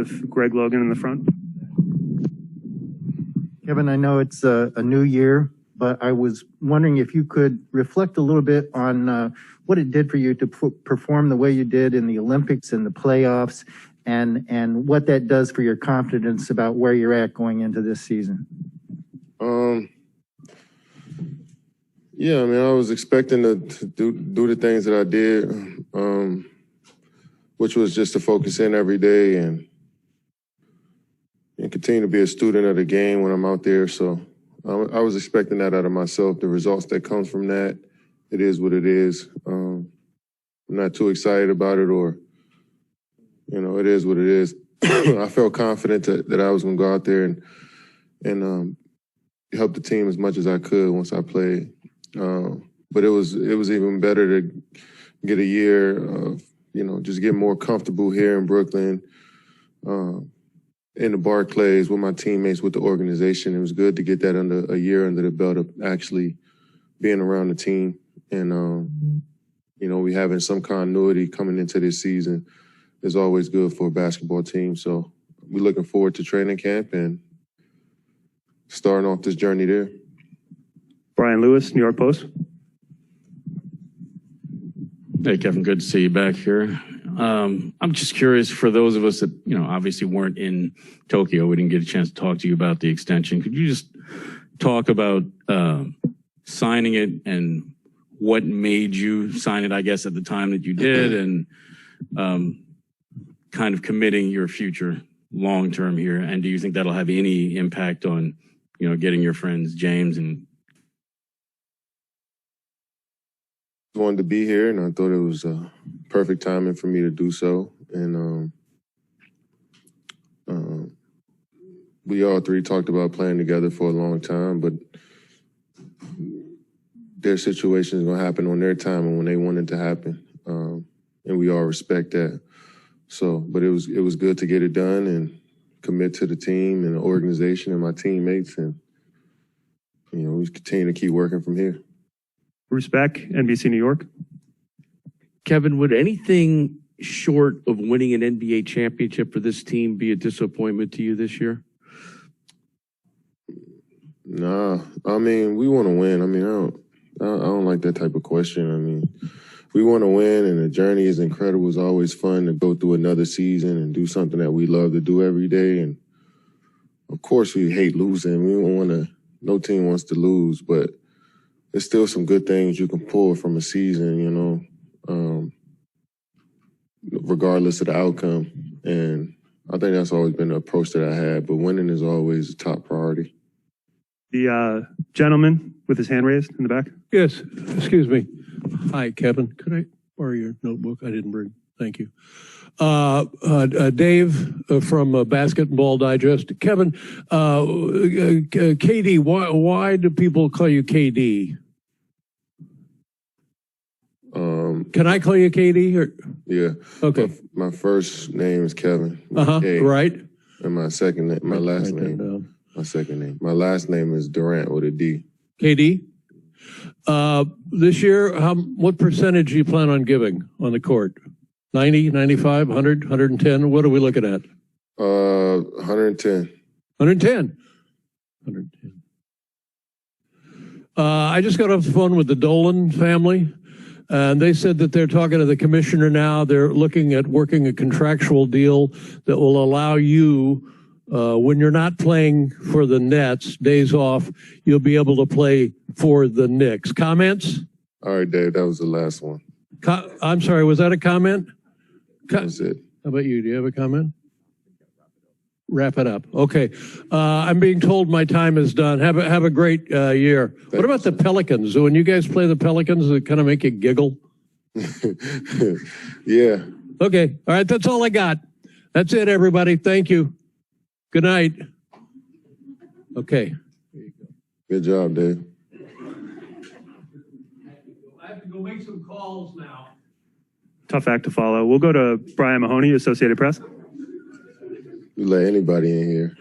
with Greg Logan in the front. Kevin, I know it's a new year, but I was wondering if you could reflect a little bit on what it did for you to perform the way you did in the Olympics and the playoffs, and what that does for your confidence about where you're at going into this season. Yeah, I mean, I was expecting to do the things that I did, which was just to focus in every day and continue to be a student of the game when I'm out there. So I was expecting that out of myself. The results that comes from that, it is what it is. I'm not too excited about it, or, you know, it is what it is. I felt confident that I was going to go out there and help the team as much as I could once I played. But it was even better to get a year of, you know, just get more comfortable here in Brooklyn, in the Barclays with my teammates, with the organization. It was good to get that a year under the belt of actually being around the team. And, you know, we having some continuity coming into this season is always good for a basketball team. So we're looking forward to training camp and starting off this journey there. Brian Lewis, New York Post. Hey, Kevin, good to see you back here. I'm just curious, for those of us that, you know, obviously weren't in Tokyo, we didn't get a chance to talk to you about the extension. Could you just talk about signing it and what made you sign it, I guess, at the time that you did, and kind of committing your future long-term here? And do you think that'll have any impact on, you know, getting your friends James and wanted to be here, and I thought it was perfect timing for me to do so. And we all three talked about playing together for a long time, but their situation is going to happen on their time and when they want it to happen, and we all respect that. So, but it was good to get it done and commit to the team and the organization and my teammates, and, you know, we continue to keep working from here. Bruce Beck, NBC New York. Kevin, would anything short of winning an NBA championship for this team be a disappointment to you this year? Nah, I mean, we want to win. I mean, I don't like that type of question. I mean, we want to win, and the journey is incredible. It's always fun to go through another season and do something that we love to do every day. And of course, we hate losing. We don't want to. No team wants to lose, but there's still some good things you can pull from a season, you know, regardless of the outcome. And I think that's always been the approach that I had, but winning is always a top priority. The gentleman with his hand raised in the back. Yes, excuse me. Hi, Kevin. Could I borrow your notebook? I didn't bring. Thank you. Dave from Basketball Digest. Kevin, KD, why do people call you KD? Can I call you KD? Or? Yeah. Okay. My first name is Kevin. Right. And my second name, my last name. My second name. My last name is Durant with a D. KD. This year, what percentage do you plan on giving on the court? 90, 95, 100, 110? What are we looking at? 110. 110. 110. I just got off the phone with the Dolan family, and they said that they're talking to the commissioner now. They're looking at working a contractual deal that will allow you, when you're not playing for the Nets, days off, you'll be able to play for the Knicks. Comments? All right, Dave, that was the last one. I'm sorry, was that a comment? That's it. How about you? Do you have a comment? Wrap it up. Okay. I'm being told my time is done. Have a great year. What about the Pelicans? When you guys play the Pelicans, does it kind of make you giggle? Yeah. Okay. All right. That's all I got. That's it, everybody. Thank you. Good night. Okay. Good job, Dave. I have to go make some calls now. Tough act to follow. We'll go to Brian Mahoney, Associated Press. You let anybody in here.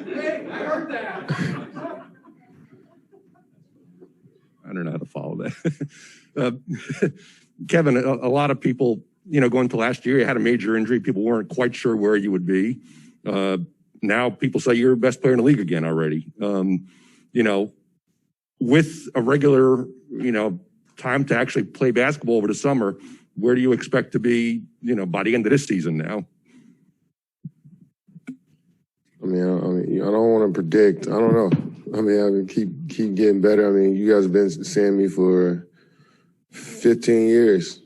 Hey, I heard that. I don't know how to follow that. Kevin, a lot of people going to last year, you had a major injury. People weren't quite sure where you would be. Now people say you're the best player in the league again already. With a regular, time to actually play basketball over the summer, where do you expect to be, by the end of this season now? I don't want to predict. I don't know. Keep getting better. You guys have been seeing me for 15 years.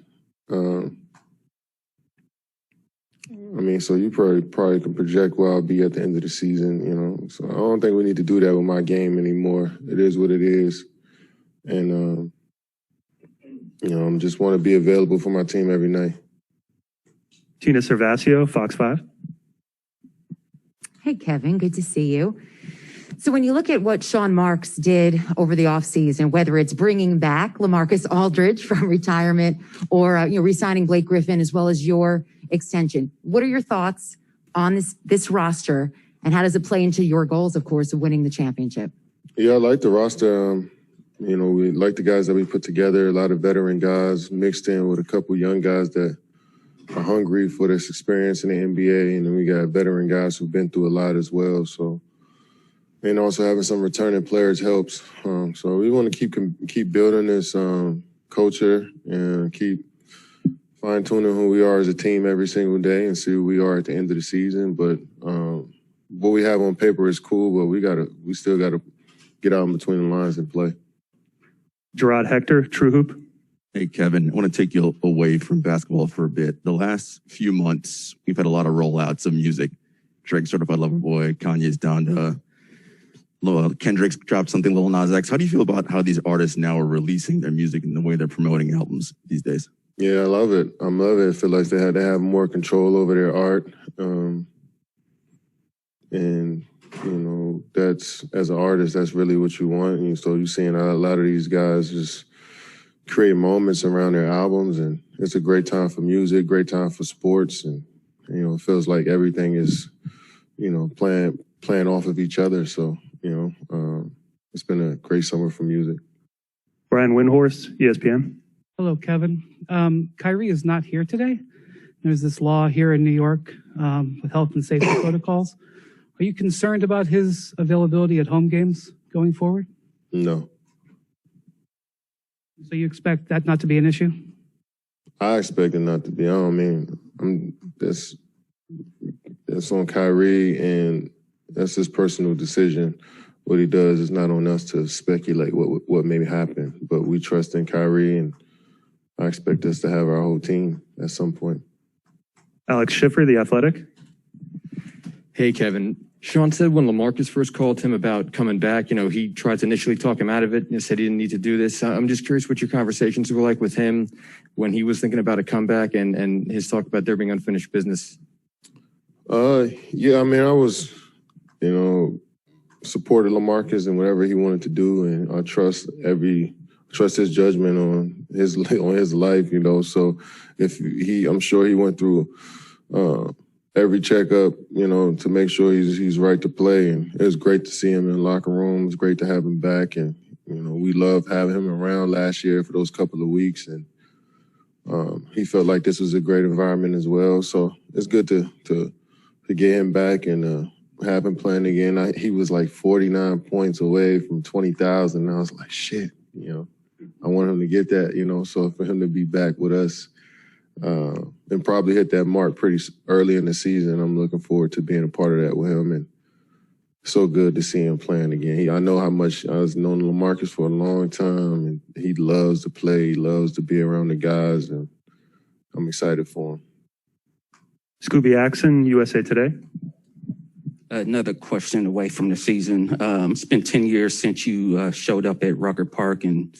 So you probably can project where I'll be at the end of the season, So I don't think we need to do that with my game anymore. It is what it is. And, I just want to be available for my team every night. Tina Cervasio, Fox 5. Hey, Kevin, good to see you. So when you look at what Sean Marks did over the offseason, whether it's bringing back LaMarcus Aldridge from retirement or re-signing Blake Griffin as well as your extension, what are your thoughts on this roster and how does it play into your goals, of course, of winning the championship? Yeah, I like the roster. We like the guys that we put together, a lot of veteran guys mixed in with a couple young guys that are hungry for this experience in the NBA. And then we got veteran guys who've been through a lot as well. So, and also having some returning players helps. So we want to keep building this culture and keep fine-tuning who we are as a team every single day and see who we are at the end of the season. But what we have on paper is cool, but we still gotta get out in between the lines and play. Gerard Hector, True Hoop. Hey, Kevin, I want to take you away from basketball for a bit. The last few months, we've had a lot of rollouts of music. Drake, Certified Lover Boy, Kanye's Donda, Kendrick's dropped something, Lil Nas X. How do you feel about how these artists now are releasing their music and the way they're promoting albums these days? Yeah, I love it. I love it. I feel like they had to have more control over their art. That's, as an artist, that's really what you want. And so you're seeing a lot of these guys just create moments around their albums, and it's a great time for music, great time for sports, and it feels like everything is, playing off of each other. So it's been a great summer for music. Brian Windhorst, ESPN. Hello, Kevin. Kyrie is not here today. There's this law here in New York with health and safety protocols. Are you concerned about his availability at home games going forward? No. So you expect that not to be an issue? I expect it not to be. That's on Kyrie, and that's his personal decision. What he does is not on us to speculate what may happen. But we trust in Kyrie, and I expect us to have our whole team at some point. Alex Schiffer, The Athletic. Hey, Kevin. Sean said when LaMarcus first called him about coming back, he tried to initially talk him out of it and said he didn't need to do this. I'm just curious what your conversations were like with him when he was thinking about a comeback and his talk about there being unfinished business. Yeah, I was, supported LaMarcus and whatever he wanted to do, and I trust his judgment on his life, So I'm sure he went through every checkup, to make sure he's right to play. And it was great to see him in the locker room. It was great to have him back. And, we loved having him around last year for those couple of weeks. And he felt like this was a great environment as well. So it's good to get him back and have him playing again. He was like 49 points away from 20,000. And I was like, shit, I want him to get that, So for him to be back with us, and probably hit that mark pretty early in the season. I'm looking forward to being a part of that with him, and so good to see him playing again. I know how much I was known LaMarcus for a long time, and he loves to play, he loves to be around the guys, and I'm excited for him. Scooby Axon, USA Today. Another question away from the season. It's been 10 years since you showed up at Rucker Park and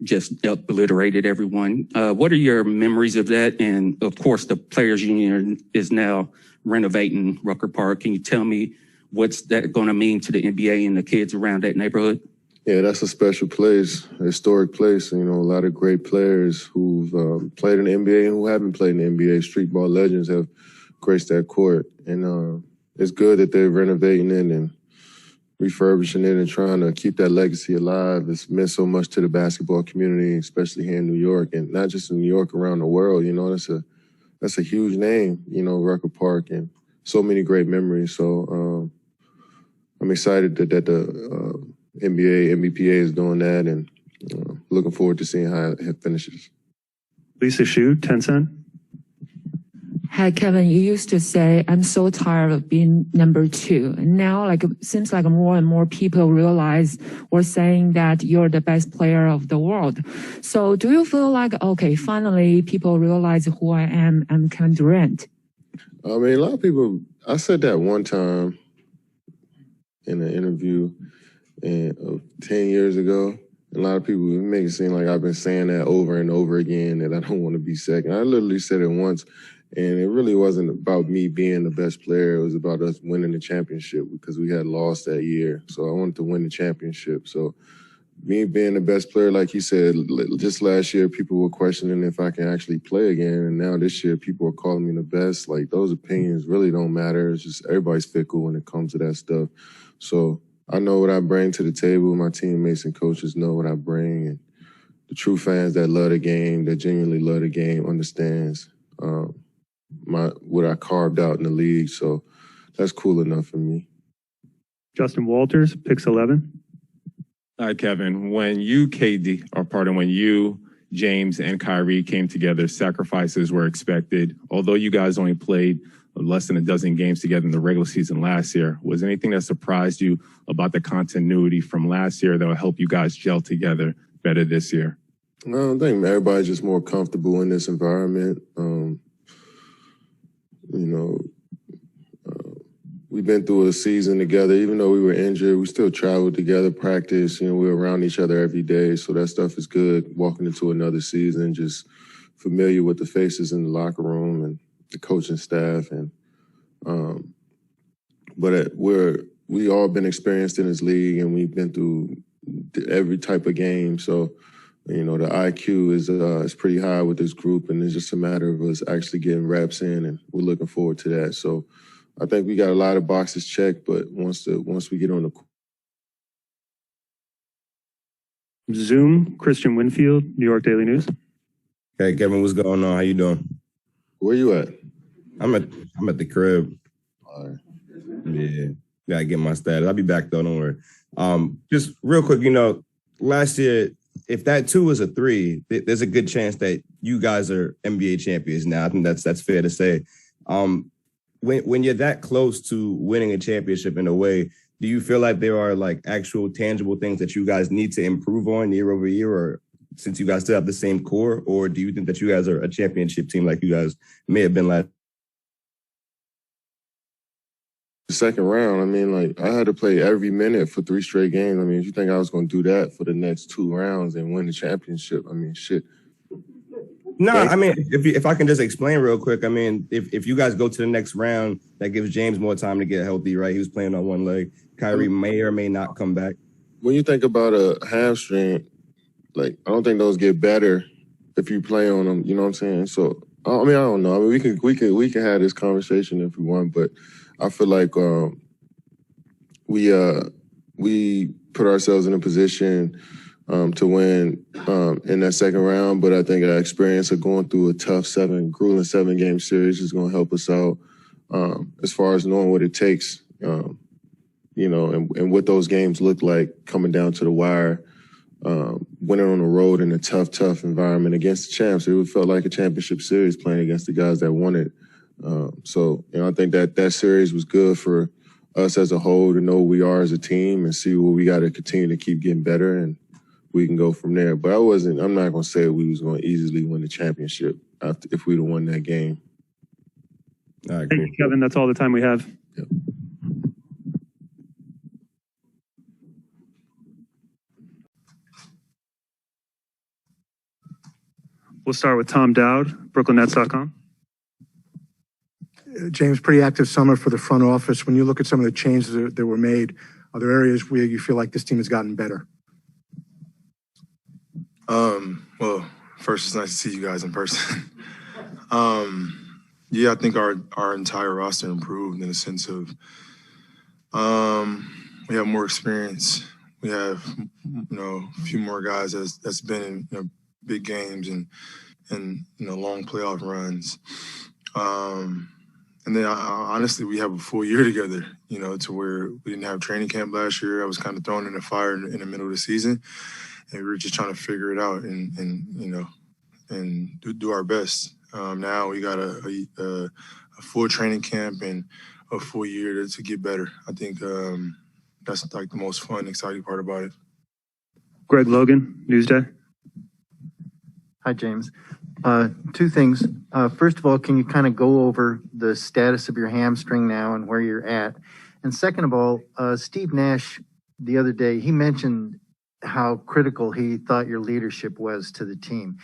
just obliterated everyone. What are your memories of that? And of course, the Players Union is now renovating Rucker Park. Can you tell me what's that going to mean to the NBA and the kids around that neighborhood? Yeah, that's a special place, a historic place. A lot of great players who've played in the NBA and who haven't played in the NBA. Street ball legends have graced that court. And it's good that they're renovating it and refurbishing it and trying to keep that legacy alive. It's meant so much to the basketball community, especially here in New York, and not just in New York, around the world. You know, that's a huge name, you know, Rucker Park, and so many great memories. So I'm excited that the NBA, NBPA is doing that, and looking forward to seeing how it finishes. Lisa Shu, 10 Cent. Hi, Kevin. You used to say, I'm so tired of being number 2. And now, like, it seems like more and more people realize or saying that you're the best player of the world. So do you feel like, okay, finally people realize who I am? I'm Kevin Durant. I mean, a lot of people, I said that one time in an interview 10 years ago. A lot of people make it seem like I've been saying that over and over again, that I don't want to be second. I literally said it once, and it really wasn't about me being the best player. It was about us winning the championship because we had lost that year. So I wanted to win the championship. So me being the best player, like you said, just last year, people were questioning if I can actually play again. And now this year, people are calling me the best. Like, those opinions really don't matter. It's just everybody's fickle when it comes to that stuff. So I know what I bring to the table. My teammates and coaches know what I bring. And the true fans that love the game, that genuinely love the game, understands what I carved out in the league. So that's cool enough for me. Justin Walters, Pix 11. All right, Kevin, when you, James, and Kyrie came together, sacrifices were expected. Although you guys only played less than a dozen games together in the regular season last year, was anything that surprised you about the continuity from last year that will help you guys gel together better this year? I think everybody's just more comfortable in this environment. We've been through a season together. Even though we were injured, we still traveled together, practice. You know, we're around each other every day. So that stuff is good. Walking into another season, just familiar with the faces in the locker room and the coaching staff. And we all been experienced in this league, and we've been through every type of game. So, you know, the IQ is pretty high with this group, and it's just a matter of us actually getting reps in, and we're looking forward to that. So I think we got a lot of boxes checked, but once we get on the Zoom, Christian Winfield, New York Daily News. Hey, Kevin, what's going on? How you doing? Where you at? I'm at the crib. All right. Yeah, gotta get my status. I'll be back though, don't worry. Just real quick, you know, last year, if that 2 was a 3, there's a good chance that you guys are NBA champions now. I think that's fair to say. When you're that close to winning a championship in a way, do you feel like there are like actual tangible things that you guys need to improve on year over year, or since you guys still have the same core, or do you think that you guys are a championship team like you guys may have been last? The second round, I mean, like, I had to play every minute for 3 straight games. I mean, if you think I was going to do that for the next 2 rounds and win the championship, I mean, shit. No, I mean, if I can just explain real quick, I mean, if you guys go to the next round, that gives James more time to get healthy, right? He was playing on one leg. Kyrie may or may not come back. When you think about a hamstring, like, I don't think those get better if you play on them. You know what I'm saying? So, I mean, I don't know. I mean, we can have this conversation if we want, but I feel like we put ourselves in a position to win in that second round, but I think our experience of going through a tough grueling 7-game series is going to help us out as far as knowing what it takes, you know, and what those games look like coming down to the wire, winning on the road in a tough environment against the champs. It felt like a championship series playing against the guys that won it. So, you know, I think that series was good for us as a whole to know who we are as a team and see what we got to continue to keep getting better, and we can go from there. But I'm not going to say we was going to easily win the championship if we'd have won that game. All right, Thank you, Kevin. That's all the time we have. Yep. We'll start with Tom Dowd, BrooklynNets.com. James, pretty active summer for the front office. When you look at some of the changes that were made, are there areas where you feel like this team has gotten better? Well, first, it's nice to see you guys in person. Yeah, I think our entire roster improved in the sense of we have more experience. We have, a few more guys that's been in, big games and long playoff runs. And then honestly, we have a full year together, to where we didn't have training camp last year. I was kind of thrown in the fire in the middle of the season, and we were just trying to figure it out and do our best. Now we got a full training camp and a full year to get better. I think that's like the most fun, exciting part about it. Greg Logan, Newsday. Hi, James. Two things. First of all, can you kind of go over the status of your hamstring now and where you're at? And second of all, Steve Nash, the other day, he mentioned how critical he thought your leadership was to the team.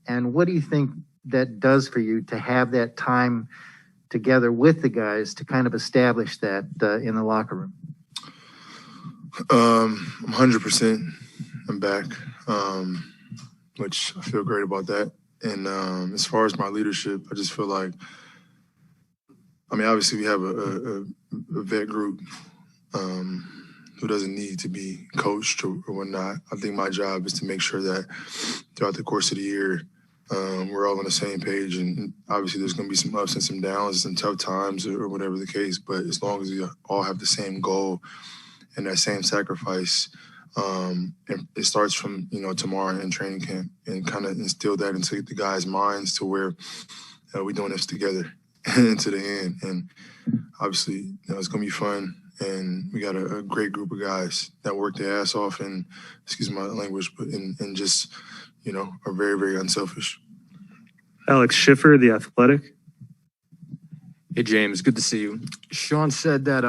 And what do you think that does for you to have that time together with the guys to kind of establish that in the locker room? I'm 100%. I'm back, which I feel great about that. And as far as my leadership, I just feel like, obviously we have a vet group who doesn't need to be coached or whatnot. I think my job is to make sure that throughout the course of the year, we're all on the same page. And obviously there's going to be some ups and some downs, some tough times or whatever the case. But as long as we all have the same goal and that same sacrifice, and it starts from, tomorrow in training camp, and kind of instill that into the guys' minds to where we're doing this together and to the end. And obviously, it's going to be fun. And we got a great group of guys that work their ass off and, excuse my language, but and just, are very, very unselfish. Alex Schiffer, The Athletic. Hey, James, good to see you. Sean said that,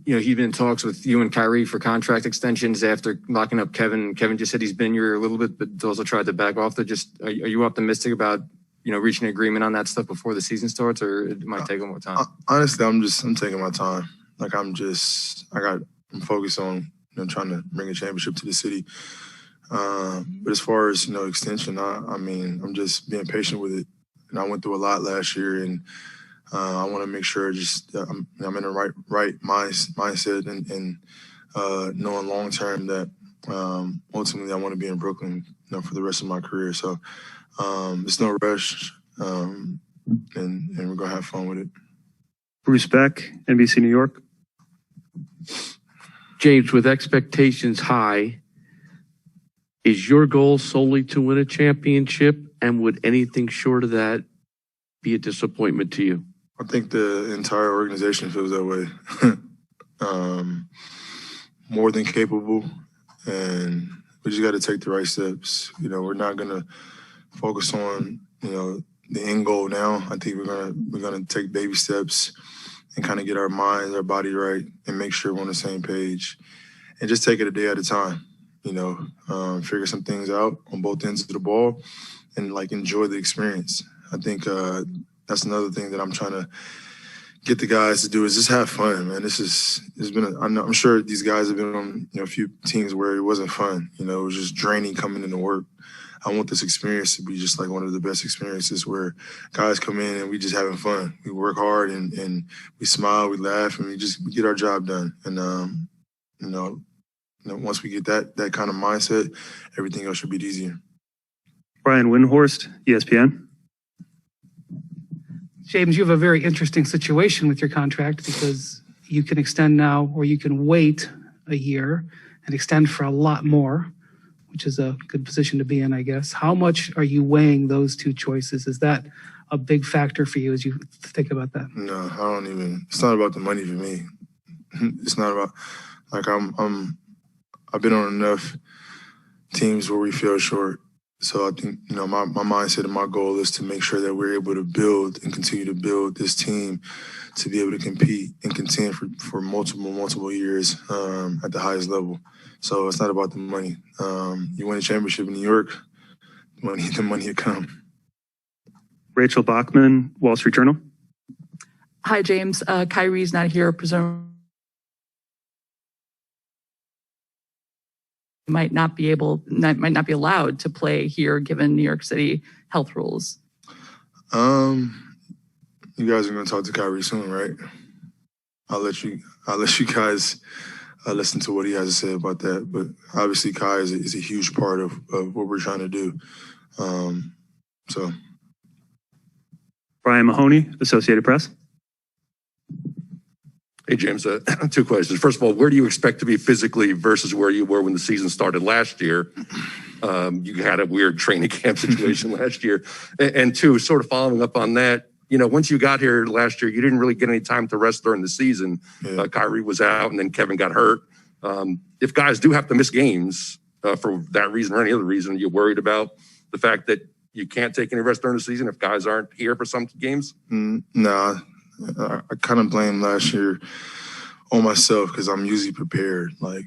he'd been in talks with you and Kyrie for contract extensions after locking up Kevin. Kevin just said he's been here a little bit, but also tried to back off. Are you optimistic about, reaching an agreement on that stuff before the season starts, or it might take a more time? Honestly, I'm taking my time. Like I'm focused on, trying to bring a championship to the city. But as far as, extension, I'm just being patient with it. And I went through a lot last year, and I want to make sure I'm in the right mindset and knowing long term that ultimately I want to be in Brooklyn, for the rest of my career. So it's no rush, and we're gonna have fun with it. Bruce Beck, NBC New York. James, with expectations high, is your goal solely to win a championship? And would anything short of that be a disappointment to you? I think the entire organization feels that way. More than capable, and we just got to take the right steps. We're not gonna focus on the end goal now. I think we're gonna take baby steps and kind of get our minds, our body right, and make sure we're on the same page, and just take it a day at a time. Figure some things out on both ends of the ball, and enjoy the experience. I think that's another thing that I'm trying to get the guys to do is just have fun, man. I'm sure these guys have been on a few teams where it wasn't fun. It was just draining coming into work. I want this experience to be just like one of the best experiences where guys come in and we just having fun. We work hard and we smile, we laugh, and we get our job done. And once we get that kind of mindset, everything else should be easier. Brian Windhorst, ESPN. James, you have a very interesting situation with your contract because you can extend now or you can wait a year and extend for a lot more, which is a good position to be in, I guess. How much are you weighing those two choices? Is that a big factor for you as you think about that? No, I don't even. It's not about the money for me. It's not about I've been on enough teams where we feel short. So I think, my mindset and my goal is to make sure that we're able to build and continue to build this team to be able to compete and contend for multiple years at the highest level. So it's not about the money. You win a championship in New York, the money will come. Rachel Bachman, Wall Street Journal. Hi, James. Kyrie's not here, presumably. Might not be allowed to play here given New York City health rules. You guys are going to talk to Kyrie soon, right? I'll let you guys listen to what he has to say about that. But obviously, Kai is a huge part of what we're trying to do. So, Brian Mahoney, Associated Press. Hey, James, 2 questions. First of all, where do you expect to be physically versus where you were when the season started last year? You had a weird training camp situation last year. And 2, sort of following up on that, you know, once you got here last year, you didn't really get any time to rest during the season. Yeah. Kyrie was out and then Kevin got hurt. If guys do have to miss games for that reason or any other reason, are you worried about the fact that you can't take any rest during the season if guys aren't here for some games? Nah, I kind of blame last year on myself because I'm usually prepared, like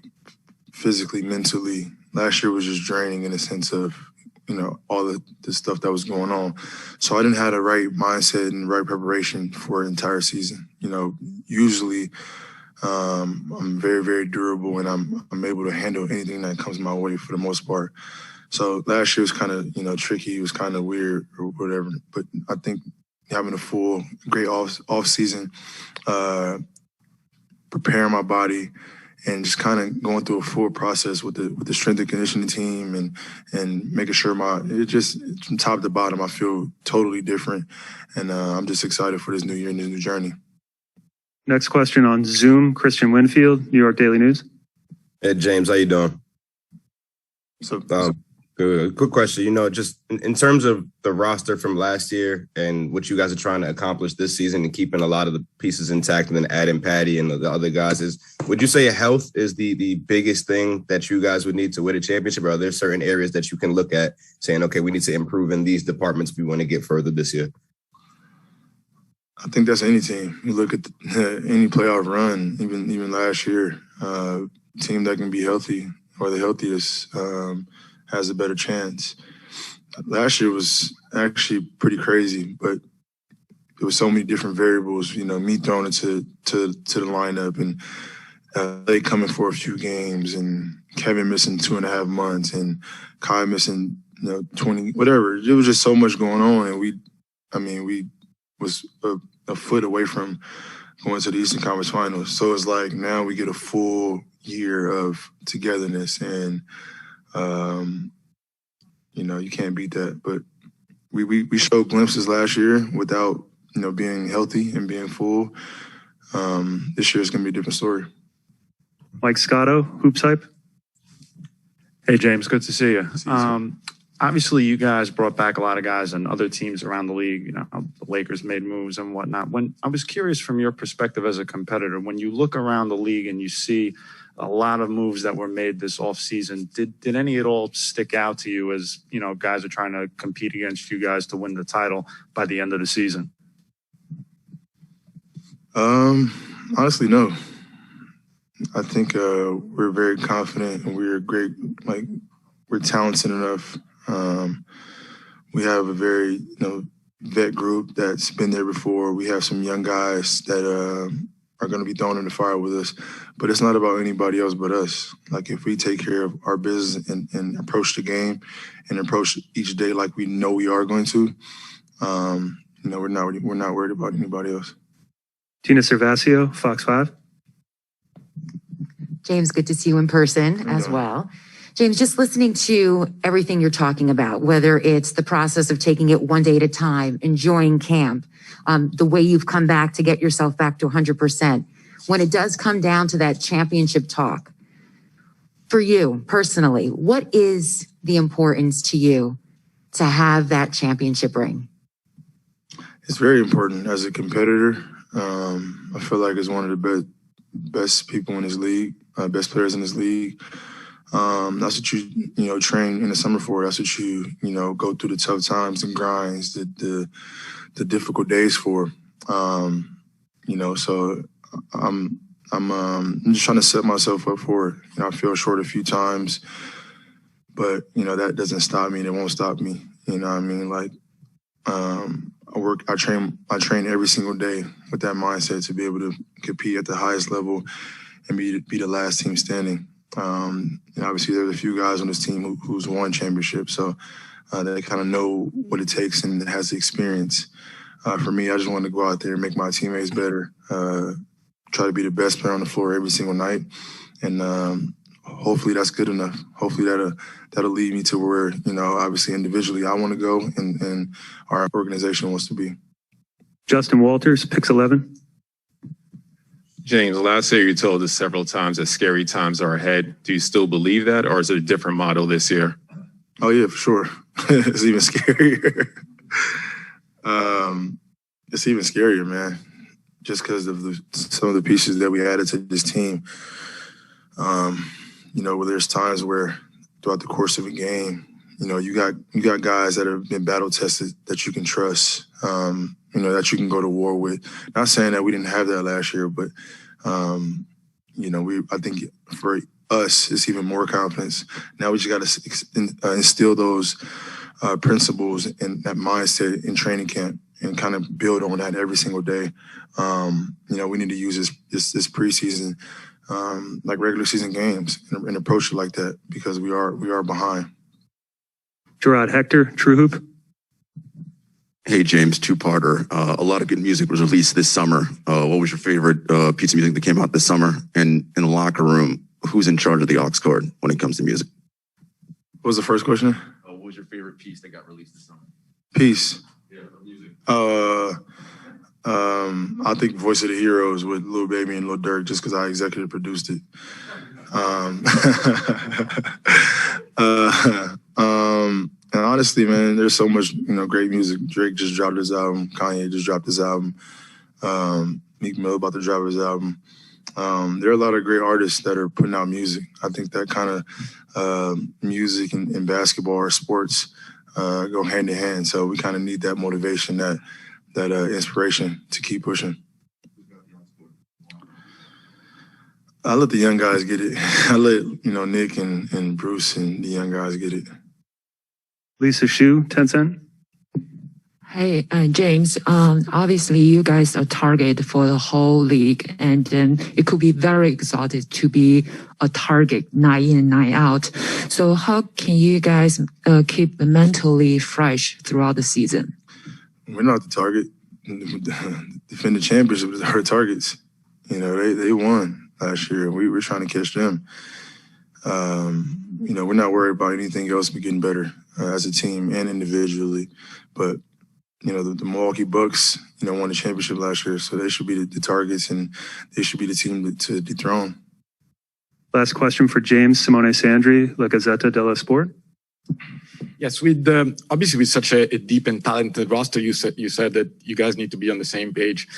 physically, mentally. Last year was just draining in the sense of, you know, all the stuff that was going on. So I didn't have the right mindset and right preparation for an entire season. You know, usually I'm very, very durable and I'm able to handle anything that comes my way for the most part. So last year was kind of, you know, tricky. It was kind of weird or whatever. But I think having a full, great off season, preparing my body, and just kind of going through a full process with the strength and conditioning team and making sure it just from top to bottom, I feel totally different. And I'm just excited for this new year and this new journey. Next question on Zoom, Christian Winfield, New York Daily News. Hey, James, how you doing? So, good. Quick question. You know, just in terms of the roster from last year and what you guys are trying to accomplish this season and keeping a lot of the pieces intact and then adding Patty and the other guys, would you say health is the biggest thing that you guys would need to win a championship? Or are there certain areas that you can look at saying, okay, we need to improve in these departments if we want to get further this year? I think that's any team. You look at any playoff run, even last year, team that can be healthy or the healthiest has a better chance. Last year was actually pretty crazy, but there was so many different variables. You know, me throwing it to the lineup and they coming for a few games and Kevin missing 2.5 months and Kai missing 20, whatever. There was just so much going on, and we was a foot away from going to the Eastern Conference Finals. So it's like now we get a full year of togetherness, and you can't beat that. But we showed glimpses last year without being healthy and being full. This year is going to be a different story. Mike Scotto, Hoops Hype. Hey, James, good to see you. you, Obviously, you guys brought back a lot of guys and other teams around the league. The Lakers made moves and whatnot. When I was curious from your perspective as a competitor, when you look around the league and you see a lot of moves that were made this offseason, did any at all stick out to you as, guys are trying to compete against you guys to win the title by the end of the season? Honestly, no. I think we're very confident and we're great. We're talented enough. We have a very vet group that's been there before. We have some young guys that are going to be thrown in the fire with us. But it's not about anybody else but us. If we take care of our business and approach the game and approach each day like we know we are going to, we're not worried about anybody else. Tina Cervasio, Fox 5. James, good to see you in person as well. James, just listening to everything you're talking about, whether it's the process of taking it one day at a time, enjoying camp, the way you've come back to get yourself back to 100%. When it does come down to that championship talk, for you personally, what is the importance to you to have that championship ring? It's very important as a competitor. I feel like it's one of the best people in this league, best players in this league. That's what you train in the summer for. That's what you go through the tough times and grinds, the difficult days for. So I'm just trying to set myself up for it. I fell short a few times, but that doesn't stop me and it won't stop me. You know what I mean? I train every single day with that mindset to be able to compete at the highest level and be the last team standing. Obviously, there's a few guys on this team who's won championships, so they kind of know what it takes and has the experience. For me, I just want to go out there and make my teammates better, try to be the best player on the floor every single night, And hopefully that's good enough. Hopefully that'll lead me to where, obviously individually I want to go and our organization wants to be. Justin Walters, Pix 11. James, last year you told us several times that scary times are ahead. Do you still believe that, or is it a different model this year? Oh yeah, for sure. It's even scarier. It's even scarier, man. Just because of some of the pieces that we added to this team. Where there's times where throughout the course of a game, you got guys that have been battle tested that you can trust. That you can go to war with. Not saying that we didn't have that last year, but I think for us, it's even more confidence. Now we just got to instill those principles and that mindset in training camp and kind of build on that every single day. We need to use this preseason like regular season games and approach it like that because we are behind. Gerard Hector, True Hoop. Hey, James, two-parter. A lot of good music was released this summer. What was your favorite piece of music that came out this summer? And in the locker room, who's in charge of the aux cord when it comes to music? What was the first question? What was your favorite piece that got released this summer? Piece. Yeah, music. I think Voice of the Heroes with Lil Baby and Lil Durk just because I executive produced it. And honestly, man, there's so much, great music. Drake just dropped his album. Kanye just dropped his album. Meek Mill about to drop his album. There are a lot of great artists that are putting out music. I think that kind of music and basketball or sports go hand in hand. So we kind of need that motivation, that inspiration to keep pushing. I let the young guys get it. I let, Nick and Bruce and the young guys get it. Lisa Shu, 10 Cent. Hey, James, obviously you guys are target for the whole league, and it could be very exotic to be a target night in, night out. So how can you guys keep mentally fresh throughout the season? We're not the target. Defending championship is our targets. They won last year. We're trying to catch them. We're not worried about anything else but getting better as a team and individually. But, the Milwaukee Bucks, won the championship last year, so they should be the targets and they should be the team to dethrone. Last question for James Simone Sandri, La Gazzetta dello Sport. Yes, obviously with such a deep and talented roster, you said that you guys need to be on the same page.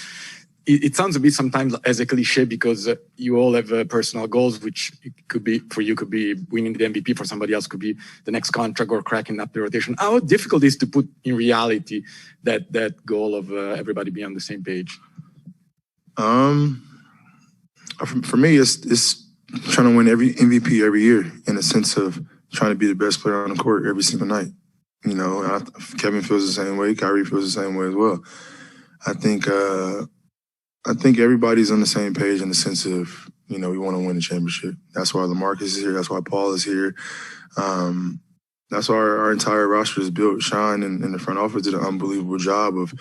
It sounds a bit sometimes as a cliche because you all have personal goals, which could be winning the MVP, for somebody else could be the next contract or cracking up the rotation. How difficult is it to put in reality that goal of everybody being on the same page? For me, it's trying to win every MVP every year in a sense of trying to be the best player on the court every single night. Kevin feels the same way. Kyrie feels the same way as well. I think everybody's on the same page in the sense of, we want to win the championship. That's why LaMarcus is here. That's why Paul is here. That's why our entire roster is built. Sean and the front office did an unbelievable job of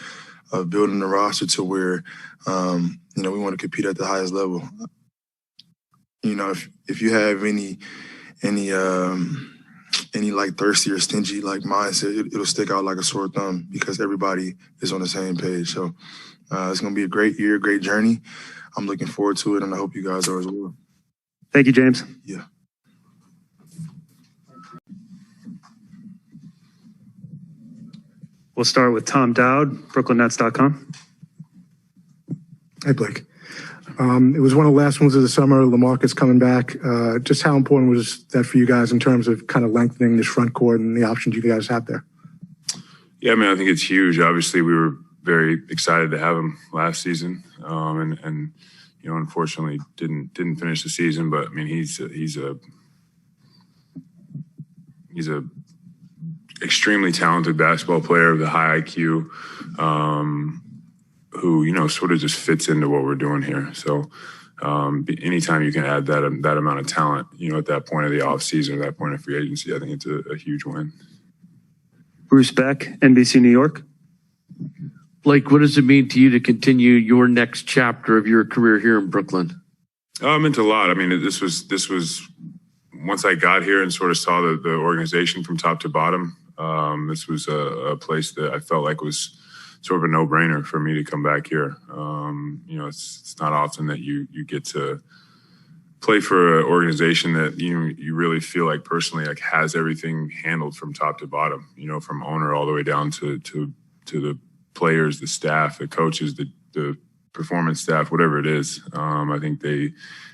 building the roster to where, we want to compete at the highest level. If you have any like thirsty or stingy like mindset, it'll stick out like a sore thumb because everybody is on the same page. So it's going to be a great year, great journey. I'm looking forward to it, and I hope you guys are as well. Thank you, James. Yeah. We'll start with Tom Dowd, BrooklynNets.com. Hey, Blake. It was one of the last ones of the summer. LaMarcus coming back. Just how important was that for you guys in terms of kind of lengthening this front court and the options you guys have there? Yeah, I think it's huge. Obviously, we were very excited to have him last season, and unfortunately didn't finish the season. But he's a extremely talented basketball player with a high IQ. Who sort of just fits into what we're doing here. So anytime you can add that amount of talent, at that point of the offseason or that point of free agency, I think it's a huge win. Bruce Beck, NBC New York. Blake, what does it mean to you to continue your next chapter of your career here in Brooklyn? I meant a lot. I mean, this was once I got here and sort of saw the organization from top to bottom. This was a place that I felt like was sort of a no-brainer for me to come back here. It's not often that you get to play for an organization that you really feel like personally like has everything handled from top to bottom. From owner all the way down to the players, the staff, the coaches, the performance staff, whatever it is. I think they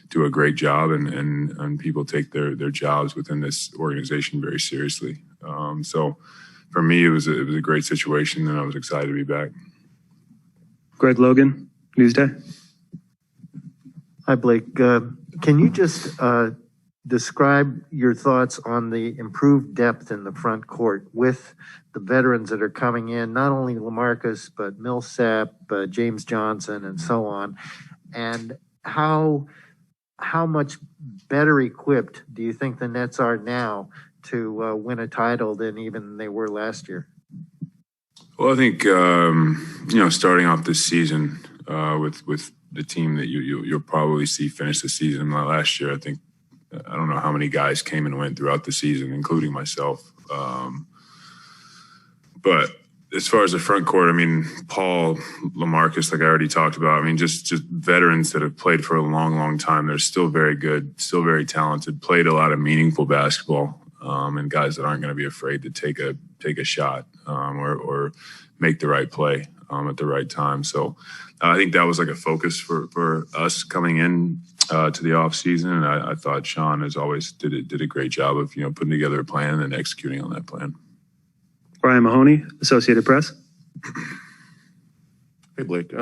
do a great job, and people take their jobs within this organization very seriously. So for me, it was a great situation, and I was excited to be back. Greg Logan, Newsday. Hi, Blake. Can you just describe your thoughts on the improved depth in the front court with the veterans that are coming in, not only LaMarcus, but Millsap, James Johnson, and so on, and how much better equipped do you think the Nets are now to win a title than even they were last year? Well, I think starting off this season with the team that you'll probably see finish the season last year. I don't know how many guys came and went throughout the season, including myself. But as far as the front court, I mean, Paul, LaMarcus, like I already talked about, I mean, just veterans that have played for a long, long time. They're still very good, still very talented, played a lot of meaningful basketball, and guys that aren't going to be afraid to take a shot or make the right play at the right time. So I think that was like a focus for us coming in to the off season. And I thought Sean, as always, did a great job of, putting together a plan and executing on that plan. Brian Mahoney, Associated Press. Hey, Blake.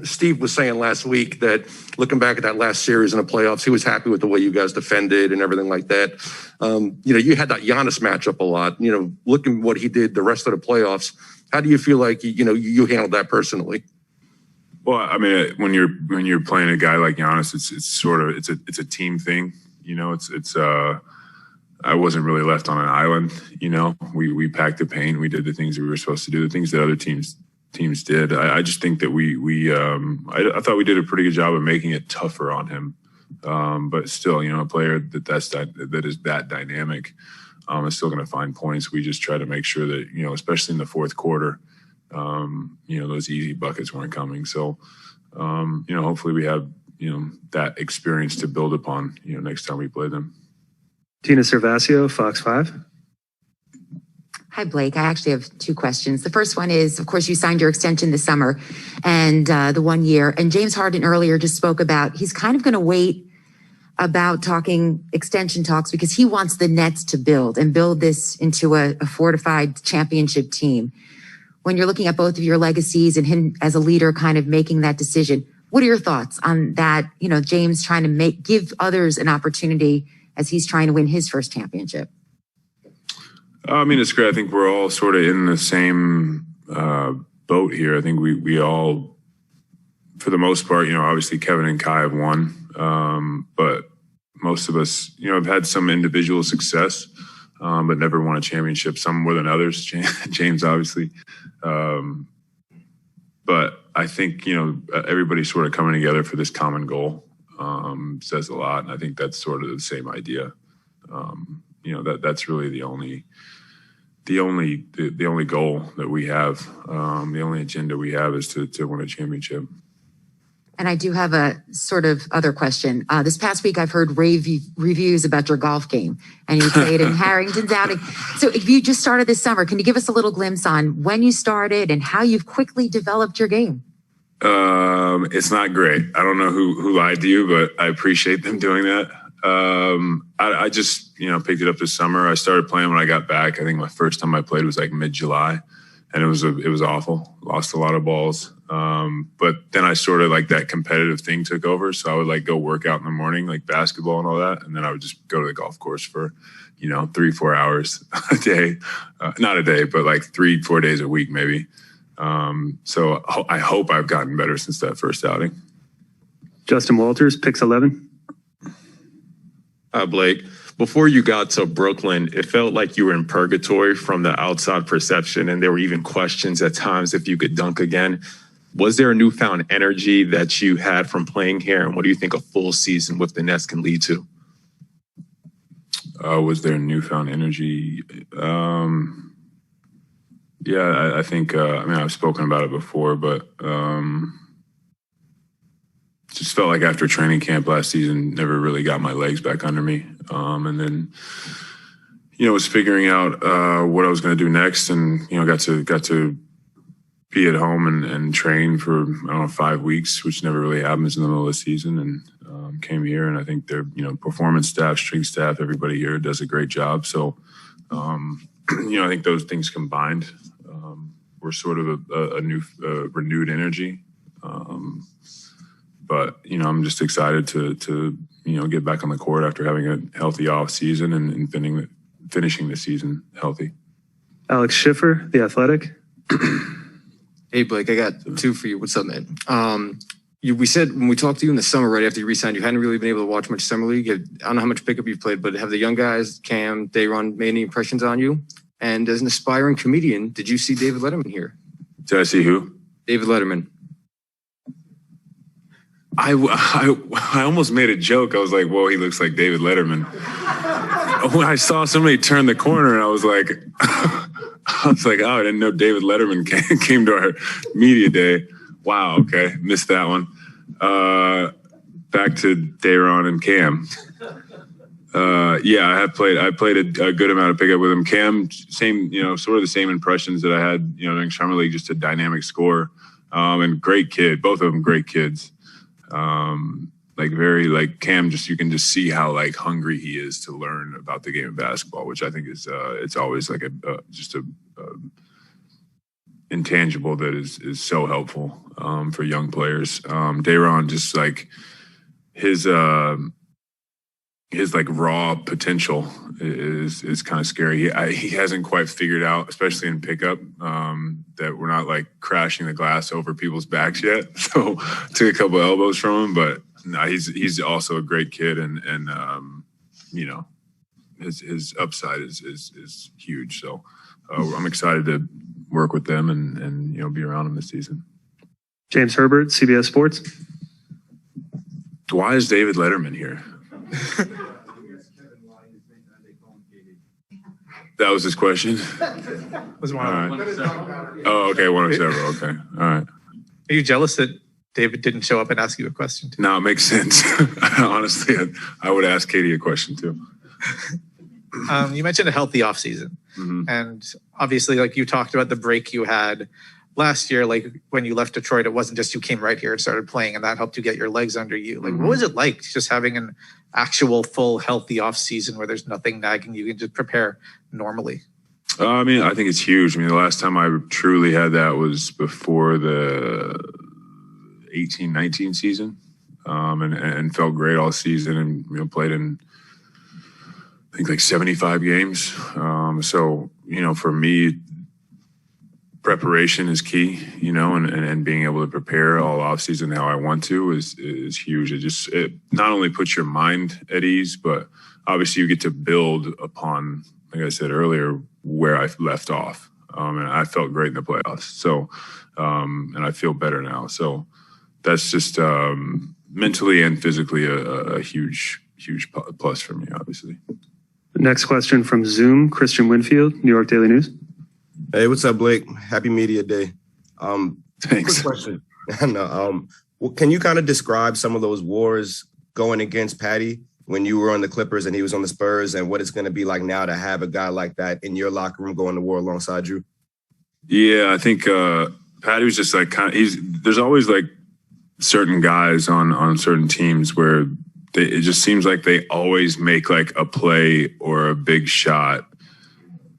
Steve was saying last week that looking back at that last series in the playoffs, he was happy with the way you guys defended and everything like that. You had that Giannis matchup a lot. Looking what he did the rest of the playoffs, how do you feel like you handled that personally? Well, I mean, when you're playing a guy like Giannis, it's a team thing. I wasn't really left on an island. We packed the paint. We did the things that we were supposed to do, the things that other teams did. I just think that I thought we did a pretty good job of making it tougher on him. But still, a player that is that dynamic is still going to find points. We just try to make sure that, especially in the fourth quarter, those easy buckets weren't coming. So, hopefully we have, that experience to build upon, next time we play them. Tina Cervasio, Fox 5. Hi, Blake. I actually have two questions. The first one is, of course, you signed your extension this summer and the 1 year. And James Harden earlier just spoke about he's kind of going to wait about talking extension talks because he wants the Nets to build this into a fortified championship team. When you're looking at both of your legacies and him as a leader kind of making that decision, what are your thoughts on that? James trying to give others an opportunity as he's trying to win his first championship. I mean, it's great. I think we're all sort of in the same boat here. I think we all, for the most part, obviously Kevin and Kai have won, but most of us, have had some individual success, but never won a championship, some more than others, James, obviously. But I think, everybody sort of coming together for this common goal says a lot. And I think that's sort of the same idea. That's really the only goal that we have. The only agenda we have is to win a championship. And I do have a sort of other question. This past week, I've heard rave reviews about your golf game, and you played in Harrington Downing. So if you just started this summer, can you give us a little glimpse on when you started and how you've quickly developed your game? It's not great. I don't know who lied to you, but I appreciate them doing that. I just, picked it up this summer. I started playing when I got back. I think my first time I played was like mid-July, and it was awful. Lost a lot of balls. But then I sort of like that competitive thing took over. So I would like go work out in the morning, like basketball and all that. And then I would just go to the golf course for, 3-4 hours a day, not a day, but like 3-4 days a week, maybe. So I hope I've gotten better since that first outing. Justin Walters, Pix 11. Blake, before you got to Brooklyn, it felt like you were in purgatory from the outside perception, and there were even questions at times if you could dunk again. Was there a newfound energy that you had from playing here? And what do you think a full season with the Nets can lead to? Was there newfound energy? Yeah, I think, I mean, I've spoken about it before, but just felt like after training camp last season, never really got my legs back under me. And then, was figuring out what I was going to do next, and, got to be at home and train for, 5 weeks, which never really happens in the middle of the season. And came here, and I think their, performance staff, strength staff, everybody here does a great job. So, I think those things combined were sort of a new, renewed energy. But, I'm just excited to get back on the court after having a healthy off season and finishing the season healthy. Alex Schiffer, The Athletic. Hey, Blake, I got two for you. What's up, man? We said when we talked to you in the summer right after you re-signed, you hadn't really been able to watch much summer league. I don't know how much pickup you've played, but have the young guys, Cam, Durant, made any impressions on you? And as an aspiring comedian, did you see David Letterman here? Did I see who? David Letterman. I almost made a joke. I was like, whoa, he looks like David Letterman. When I saw somebody turn the corner, and I was like, oh, I didn't know David Letterman came to our media day. Wow, okay, missed that one. Back to Durant and Cam. Yeah, I played a good amount of pickup with him. Cam, same, sort of the same impressions that I had, during summer league, just a dynamic scorer. And great kid, both of them great kids. Cam, you can just see how hungry he is to learn about the game of basketball, which I think is it's always just a intangible that is so helpful for young players. Durant, just his raw potential is kind of scary. He hasn't quite figured out, especially in pickup, that we're not crashing the glass over people's backs yet. So took a couple elbows from him, but no, he's also a great kid, and his upside is huge. So I'm excited to work with them and be around them this season. James Herbert, CBS Sports. Why is David Letterman here? That was his question? Was one of several. Oh, okay, one of several. Okay, all right. Are you jealous that David didn't show up and ask you a question too? No, it makes sense. Honestly, I would ask Katie a question too. You mentioned a healthy offseason. Mm-hmm. And obviously, you talked about the break you had last year, when you left Detroit, it wasn't just you came right here and started playing, and that helped you get your legs under you. What was it like just having an actual full healthy off season where there's nothing nagging you can just prepare normally? I think it's huge. The last time I truly had that was before the 18-19 season, and felt great all season, and played in I think 75 games. So for me, preparation is key, and being able to prepare all offseason how I want to is huge. It not only puts your mind at ease, but obviously you get to build upon, like I said earlier, where I left off. And I felt great in the playoffs. So, and I feel better now. So that's just mentally and physically a huge plus for me, obviously. Next question from Zoom, Christian Winfield, New York Daily News. Hey, what's up, Blake? Happy Media Day. Thanks. Quick question. Well, can you kind of describe some of those wars going against Patty when you were on the Clippers and he was on the Spurs, and what it's going to be like now to have a guy like that in your locker room going to war alongside you? Yeah, I think Patty was just there's always certain guys on certain teams where it just seems like they always make a play or a big shot.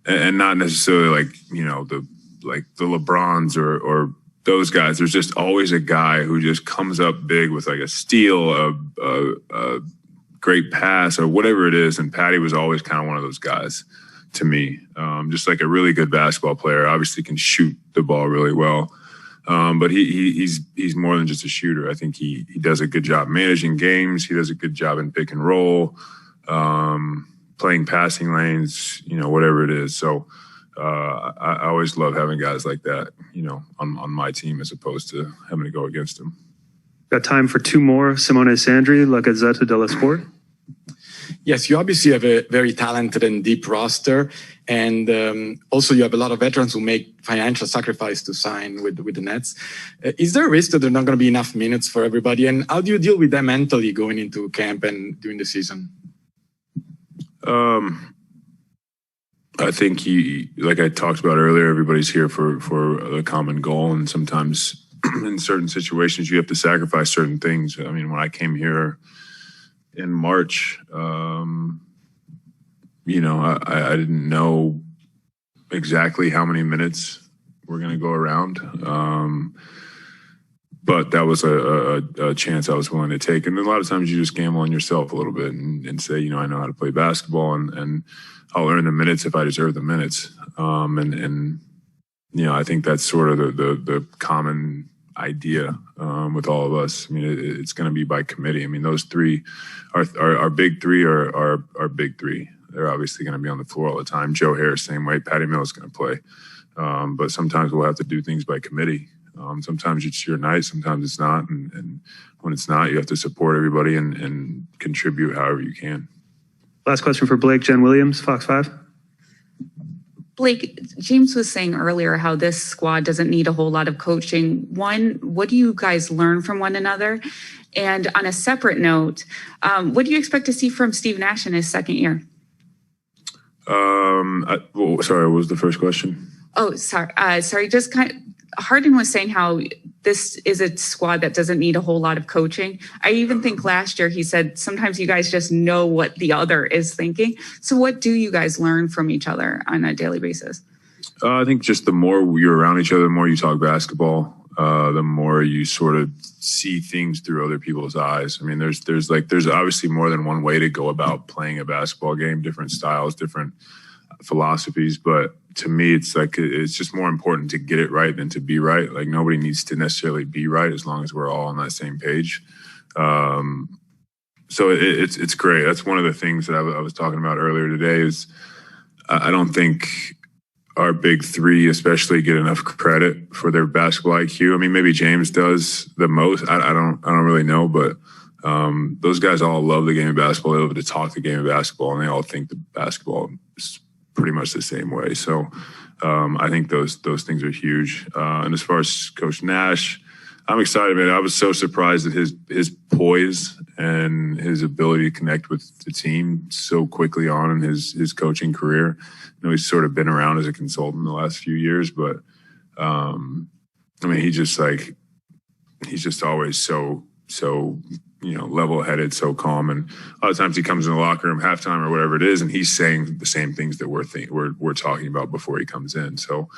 And not necessarily the LeBrons or those guys. There's just always a guy who just comes up big with a steal, a great pass, or whatever it is. And Patty was always kind of one of those guys to me. Just a really good basketball player. Obviously can shoot the ball really well. But he's more than just a shooter. I think he does a good job managing games. He does a good job in pick and roll. Playing passing lanes, whatever it is. So I always love having guys like that, on my team as opposed to having to go against them. Got time for two more. Simone Sandri, La Gazzetta dello Sport. Yes, you obviously have a very talented and deep roster, and also you have a lot of veterans who make financial sacrifice to sign with the Nets. Is there a risk that there are not going to be enough minutes for everybody, and how do you deal with that mentally going into camp and during the season? I think like I talked about earlier, everybody's here for a common goal, and sometimes in certain situations you have to sacrifice certain things. I mean, when I came here in March, I didn't know exactly how many minutes were going to go around. But that was a chance I was willing to take. And a lot of times you just gamble on yourself a little bit and say, I know how to play basketball and I'll earn the minutes if I deserve the minutes. I think that's sort of the common idea with all of us. I mean, it's going to be by committee. I mean, those three, our big three are big three. They're obviously going to be on the floor all the time. Joe Harris, same way. Patty Mills is going to play. But sometimes we'll have to do things by committee. Sometimes it's your night, sometimes it's not. And when it's not, you have to support everybody and contribute however you can. Last question for Blake, Jen Williams, Fox 5. Blake, James was saying earlier how this squad doesn't need a whole lot of coaching. One, what do you guys learn from one another? And on a separate note, what do you expect to see from Steve Nash in his second year? Sorry, what was the first question? Oh, sorry. Just Harden was saying how this is a squad that doesn't need a whole lot of coaching. I even think last year he said sometimes you guys just know what the other is thinking. So what do you guys learn from each other on a daily basis? I think just the more you're around each other, the more you talk basketball, the more you sort of see things through other people's eyes. I mean, there's obviously more than one way to go about playing a basketball game, different styles, different philosophies, but to me, it's just more important to get it right than to be right. Like nobody needs to necessarily be right as long as we're all on that same page. So it's great. That's one of the things that I was talking about earlier today is I don't think our big three especially get enough credit for their basketball IQ. I mean, maybe James does the most. I don't really know, but those guys all love the game of basketball. They love to talk the game of basketball, and they all think the basketball is pretty much the same way. So I think those things are huge. And as far as Coach Nash, I'm excited, man. I was so surprised at his poise and his ability to connect with the team so quickly on in his coaching career. I know he's sort of been around as a consultant the last few years, but I mean, he's just always so level-headed, so calm. And a lot of times he comes in the locker room halftime or whatever it is, and he's saying the same things that we're talking about before he comes in. So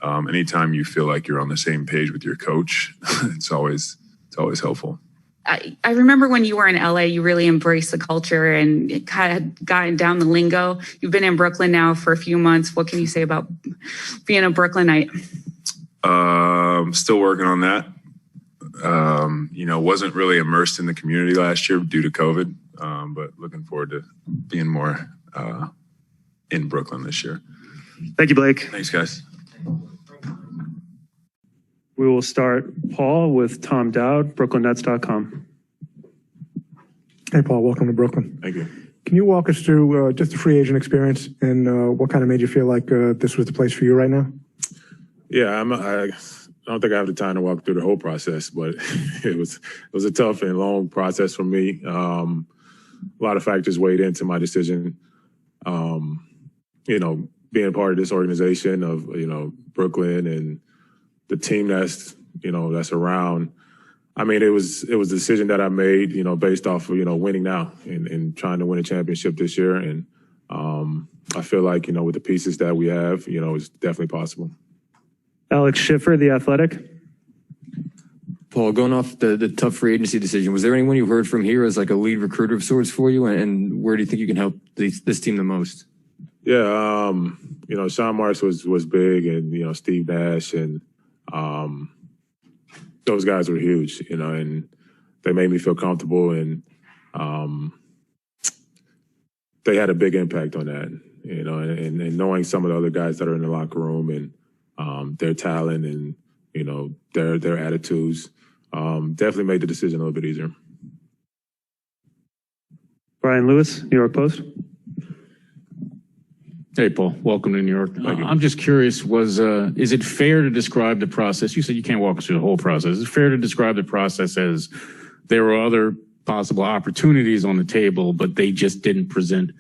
anytime you feel like you're on the same page with your coach, it's always helpful. I remember when you were in LA, you really embraced the culture and kind of gotten down the lingo. You've been in Brooklyn now for a few months. What can you say about being a Brooklynite? Still working on that. Wasn't really immersed in the community last year due to COVID, but looking forward to being more in Brooklyn this year. Thank you, Blake. Thanks, guys. We will start, Paul, with Tom Dowd, BrooklynNets.com. Hey, Paul, welcome to Brooklyn. Thank you. Can you walk us through just the free agent experience and what kind of made you feel like this was the place for you right now? Yeah, I don't think I have the time to walk through the whole process, but it was a tough and long process for me. A lot of factors weighed into my decision. Being part of this organization of Brooklyn and the team that's around. I mean, it was a decision that I made, based off of winning now and trying to win a championship this year. And I feel like with the pieces that we have, it's definitely possible. Alex Schiffer, The Athletic. Paul, going off the tough free agency decision, was there anyone you heard from here as like a lead recruiter of sorts for you? And where do you think you can help this team the most? Yeah, Sean Marks was big, and Steve Nash, and those guys were huge, and they made me feel comfortable, and they had a big impact on that. you know, and knowing some of the other guys that are in the locker room and their talent and, you know, their attitudes, definitely made the decision a little bit easier. Brian Lewis, New York Post. Hey, Paul. Welcome to New York. I'm just curious, is it fair to describe the process? You said you can't walk us through the whole process. Is it fair to describe the process as there were other possible opportunities on the table, but they just didn't present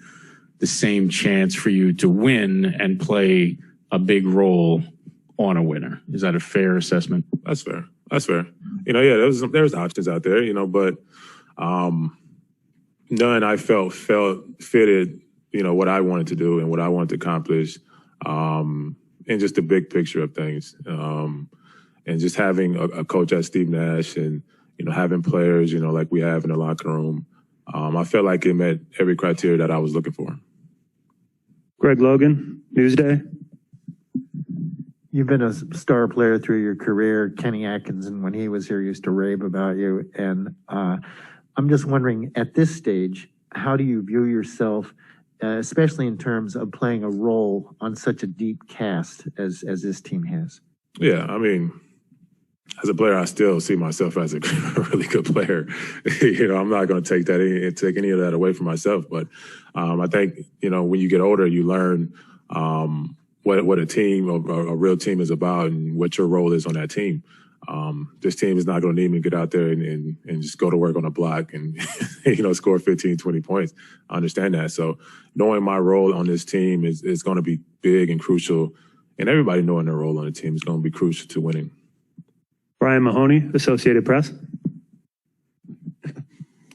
the same chance for you to win and play a big role on a winner? Is that a fair assessment? That's fair. That's fair. You know, yeah, there's options out there, you know, but none I felt fitted, you know, what I wanted to do and what I wanted to accomplish, and just the big picture of things. And just having a coach as Steve Nash and, you know, having players, you know, like we have in the locker room, I felt like it met every criteria that I was looking for. Greg Logan, Newsday. You've been a star player through your career. Kenny Atkinson, when he was here, used to rave about you. And I'm just wondering, at this stage, how do you view yourself, especially in terms of playing a role on such a deep cast as this team has? Yeah, I mean, as a player, I still see myself as a really good player. You know, I'm not going to take any of that away from myself. But I think, you know, when you get older, you learn what a team, a real team is about and what your role is on that team. This team is not going to need me to get out there and just go to work on a block and, you know, score 15, 20 points. I understand that. So knowing my role on this team is going to be big and crucial. And everybody knowing their role on the team is going to be crucial to winning. Brian Mahoney, Associated Press.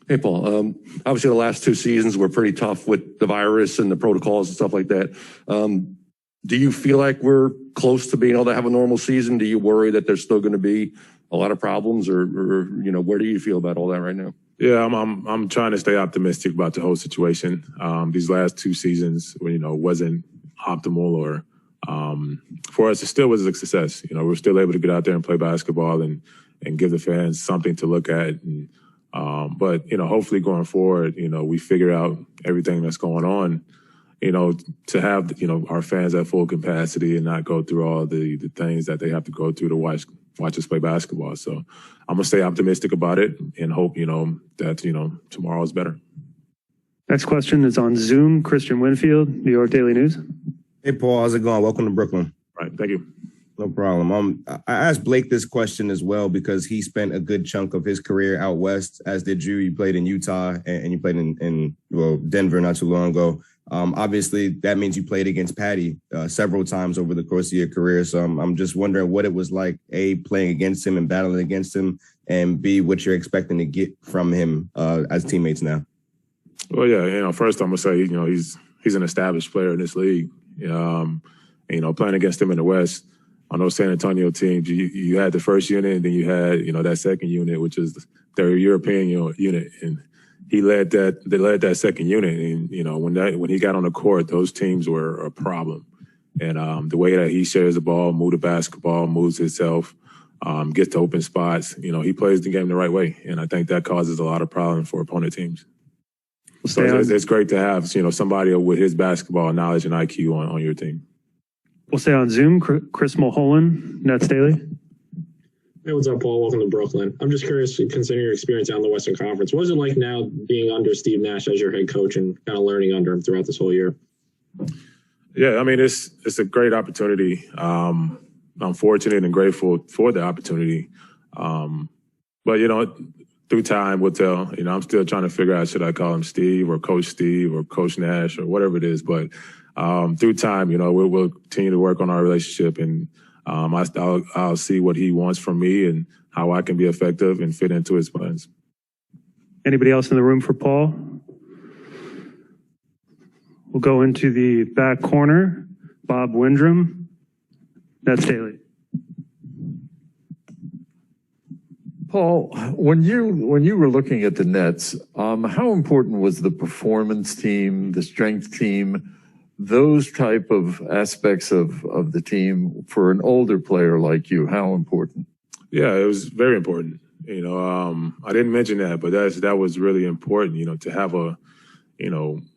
Hey, Paul. Obviously, the last 2 seasons were pretty tough with the virus and the protocols and stuff like that. Do you feel like we're close to being able to have a normal season? Do you worry that there's still going to be a lot of problems, or you know, where do you feel about all that right now? Yeah, I'm trying to stay optimistic about the whole situation. These last 2 seasons, you know, wasn't optimal, or for us, it still was a success. You know, we're still able to get out there and play basketball and give the fans something to look at. And, but, you know, hopefully going forward, you know, we figure out everything that's going on, you know, to have, you know, our fans at full capacity and not go through all the things that they have to go through to watch us play basketball. So I'm going to stay optimistic about it and hope, you know, that, you know, tomorrow is better. Next question is on Zoom. Christian Winfield, New York Daily News. Hey, Paul, how's it going? Welcome to Brooklyn. All right, thank you. No problem. I asked Blake this question as well because he spent a good chunk of his career out west, as did you. You played in Utah and you played in Denver not too long ago. Obviously, that means you played against Patty several times over the course of your career. So I'm just wondering what it was like, A, playing against him and battling against him, and B, what you're expecting to get from him as teammates now. Well, yeah, you know, first I'm going to say, you know, he's an established player in this league. And, you know, playing against him in the West, on those San Antonio teams, you had the first unit, and then you had, you know, that second unit, which is their European unit, and they led that second unit. And you know, when he got on the court, those teams were a problem. And the way that he shares the ball, moves the basketball, moves himself, gets to open spots, you know, he plays the game the right way, and I think that causes a lot of problems for opponent teams. So it's great to have, you know, somebody with his basketball knowledge and IQ on your team. We'll stay on Zoom. Chris Mulholland, Nets Daily. Hey, what's up, Paul? Welcome to Brooklyn. I'm just curious, considering your experience out in the Western Conference, what is it like now being under Steve Nash as your head coach and kind of learning under him throughout this whole year? Yeah, I mean, it's a great opportunity. I'm fortunate and grateful for the opportunity. But, you know, through time will tell. You know, I'm still trying to figure out, should I call him Steve or Coach Nash or whatever it is. But through time, you know, we'll continue to work on our relationship, and I'll see what he wants from me and how I can be effective and fit into his plans. Anybody else in the room for Paul? We'll go into the back corner. Bob Windrum, Nets Daily. Paul, when you were looking at the Nets, how important was the performance team, the strength team, those type of aspects of the team for an older player like you? How important? Yeah, it was very important. You know, I didn't mention that, but that was really important. You know, to have a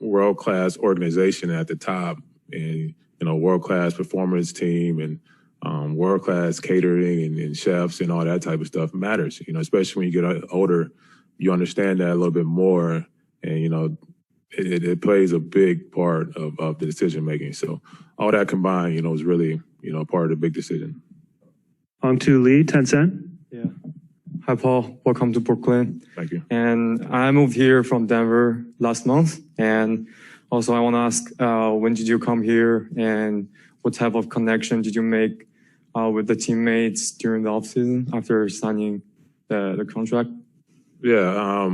world-class organization at the top and, world-class performance team and world-class catering and chefs and all that type of stuff matters, especially when you get older, you understand that a little bit more and, it plays a big part of the decision-making. So all that combined, is really, part of the big decision. On to Lee, Tencent. Yeah. Hi, Paul. Welcome to Brooklyn. Thank you. And I moved here from Denver last month. And also I want to ask, when did you come here and what type of connection did you make with the teammates during the offseason after signing the contract? Yeah,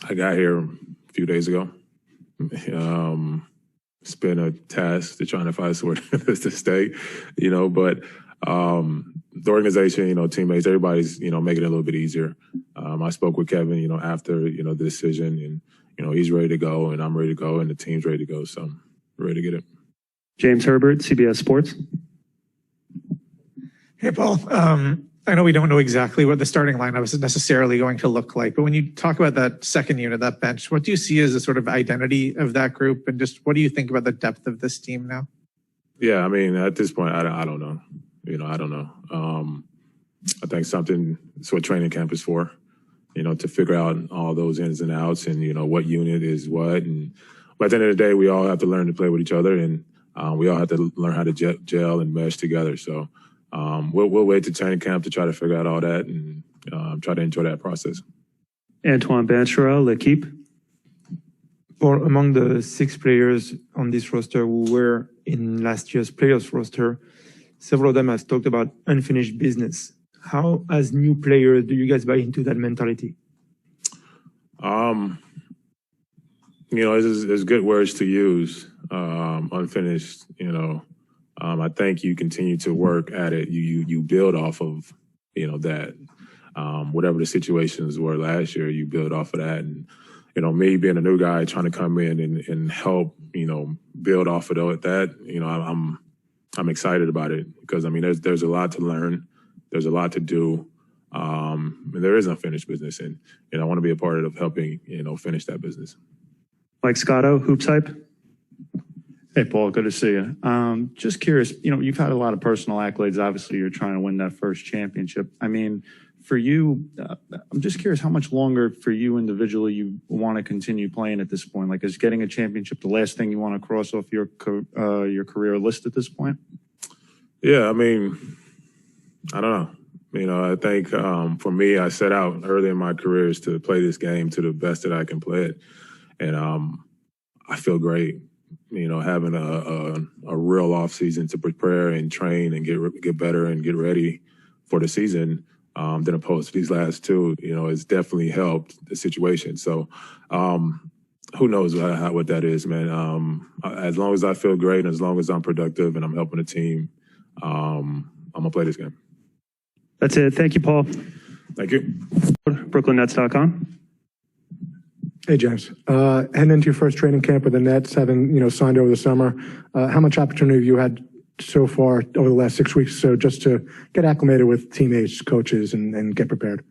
I got here a few days ago. It's been a task to trying to find somewhere to stay, but the organization, teammates, everybody's, making it a little bit easier. I spoke with Kevin, after, the decision and, he's ready to go and I'm ready to go and the team's ready to go. So I'm ready to get it. James Herbert, CBS Sports. Hey, Paul. I know we don't know exactly what the starting lineup is necessarily going to look like, but when you talk about that second unit, that bench, what do you see as the sort of identity of that group? And just what do you think about the depth of this team now? Yeah, I mean, at this point, I don't know. I don't know. I think it's what training camp is for, to figure out all those ins and outs and, what unit is what. But at the end of the day, we all have to learn to play with each other and we all have to learn how to gel and mesh together. So we'll wait to training camp to try to figure out all that and try to enjoy that process. Antoine Bancherel, L'Equipe. For among the 6 players on this roster who were in last year's playoffs roster, several of them have talked about unfinished business. How, as new players, do you guys buy into that mentality? There's good words to use. Unfinished, I think you continue to work at it. You build off of, that. Whatever the situations were last year, you build off of that. And, me being a new guy trying to come in and help, build off of that, I'm excited about it because, there's a lot to learn. There's a lot to do. And there is unfinished business. And, I want to be a part of helping, finish that business. Mike Scotto, Hoops Hype. Hey, Paul, good to see you. Just curious, you've had a lot of personal accolades. Obviously, you're trying to win that first championship. For you, I'm just curious how much longer for you individually you want to continue playing at this point? Like, is getting a championship the last thing you want to cross off your career list at this point? Yeah, I don't know. I think for me, I set out early in my career is to play this game to the best that I can play it. And I feel great, having a real off season to prepare and train and get better and get ready for the season than opposed to these last 2. It's definitely helped the situation. So who knows what that is, man. As long as I feel great and as long as I'm productive and I'm helping the team, I'm going to play this game. That's it. Thank you, Paul. Thank you. BrooklynNets.com. Hey, James. Heading into your first training camp with the Nets, having signed over the summer, how much opportunity have you had so far over the last 6 weeks or so just to get acclimated with teammates, coaches, and get prepared?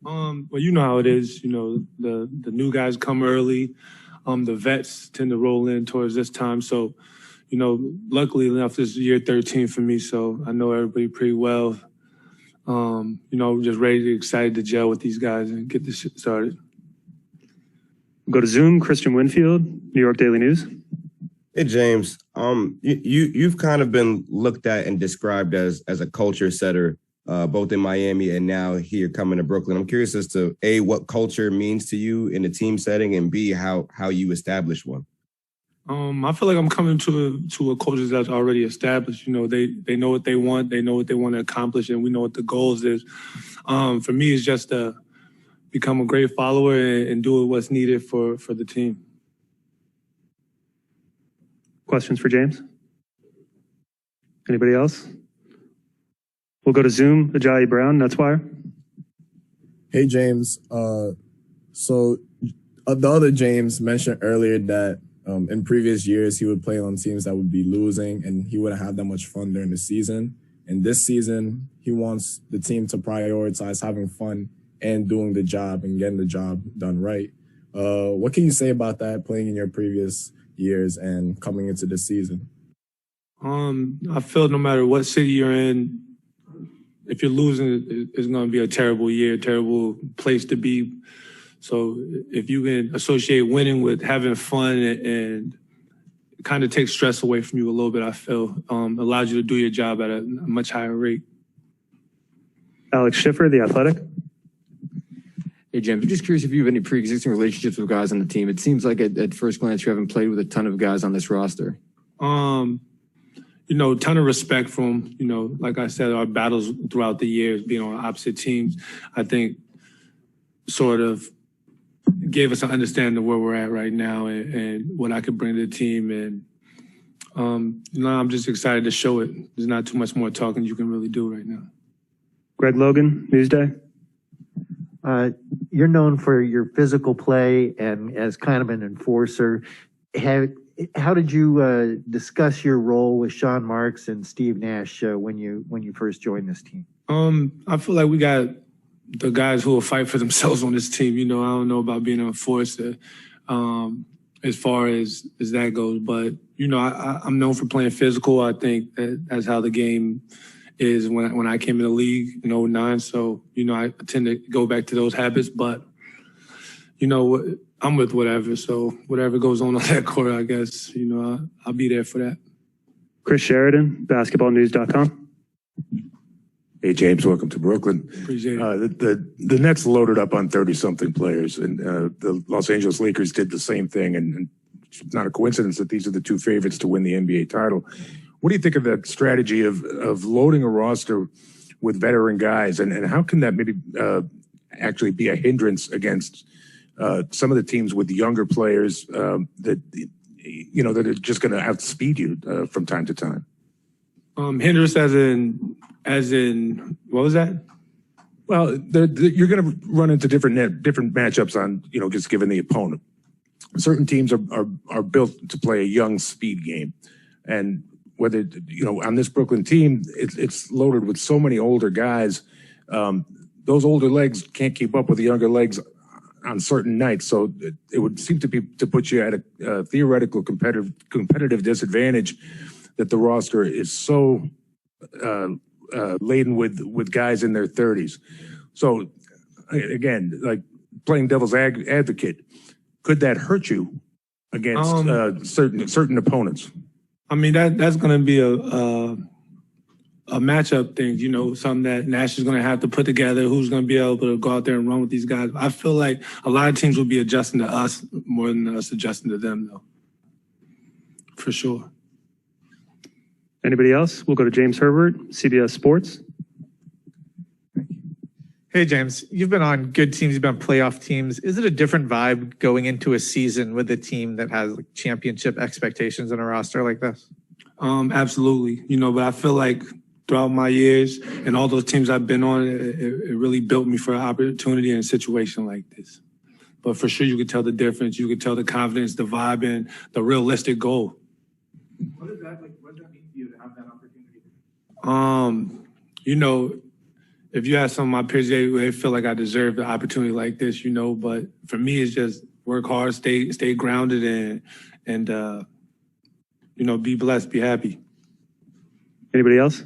Well, you know how it is. The new guys come early. The vets tend to roll in towards this time. So, luckily enough, this is year 13 for me. So I know everybody pretty well. Just ready, excited to gel with these guys and get this shit started. Go to Zoom, Christian Winfield, New York Daily News. Hey, James. You've kind of been looked at and described as a culture setter, both in Miami and now here coming to Brooklyn. I'm curious as to A, what culture means to you in a team setting, and B, how you establish one. I feel like I'm coming to a culture that's already established. They know what they want, they know what they want to accomplish, and we know what the goals is. For me, it's just to become a great follower and do what's needed for the team. Questions for James? Anybody else? We'll go to Zoom, Ajayi Brown, Netswire. Hey, James. The other James mentioned earlier that in previous years, he would play on teams that would be losing and he wouldn't have that much fun during the season. And this season, he wants the team to prioritize having fun and doing the job and getting the job done right. What can you say about that, playing in your previous years and coming into this season? I feel no matter what city you're in, if you're losing, it's going to be a terrible year, terrible place to be. So if you can associate winning with having fun and kind of take stress away from you a little bit, I feel allows you to do your job at a much higher rate. Alex Schiffer, The Athletic. Hey, James, I'm just curious if you have any pre-existing relationships with guys on the team. It seems like at first glance you haven't played with a ton of guys on this roster. Ton of respect from, like I said, our battles throughout the years, being on opposite teams, I think sort of gave us an understanding of where we're at right now and what I could bring to the team. And, I'm just excited to show it. There's not too much more talking you can really do right now. Greg Logan, Newsday. You're known for your physical play and as kind of an enforcer. How did you discuss your role with Sean Marks and Steve Nash when you first joined this team? I feel like we got the guys who will fight for themselves on this team. I don't know about being an enforcer as far as that goes, but I'm known for playing physical. I think that's how the game is when I came in the league in 2009. So I tend to go back to those habits, but I'm with whatever. So whatever goes on that court, I guess, I'll be there for that. Chris Sheridan, basketballnews.com. Hey, James, welcome to Brooklyn. Appreciate it. The Nets loaded up on 30-something players, and the Los Angeles Lakers did the same thing. And it's not a coincidence that these are the two favorites to win the NBA title. What do you think of that strategy of loading a roster with veteran guys, and how can that maybe actually be a hindrance against some of the teams with younger players that are just going to outspeed you from time to time? Hindrance as in what was that? Well, you're going to run into different matchups on just given the opponent. Certain teams are built to play a young speed game, and whether on this Brooklyn team, it's loaded with so many older guys. Those older legs can't keep up with the younger legs on certain nights. So it would seem to put you at a theoretical competitive disadvantage that the roster is so laden with guys in their 30s. So again, like playing devil's advocate, could that hurt you against certain opponents? I mean, that's going to be a matchup thing, something that Nash is going to have to put together, who's going to be able to go out there and run with these guys. I feel like a lot of teams will be adjusting to us more than us adjusting to them, though. For sure. Anybody else? We'll go to James Herbert, CBS Sports. Hey, James, you've been on good teams, you've been on playoff teams. Is it a different vibe going into a season with a team that has championship expectations in a roster like this? Absolutely. But I feel like throughout my years and all those teams I've been on, it really built me for an opportunity in a situation like this. But for sure, you could tell the difference. You could tell the confidence, the vibe, and the realistic goal. What does that mean to you to have that opportunity? If you ask some of my peers, they feel like I deserve the opportunity like this, but for me, it's just work hard, stay grounded and be blessed, be happy. Anybody else?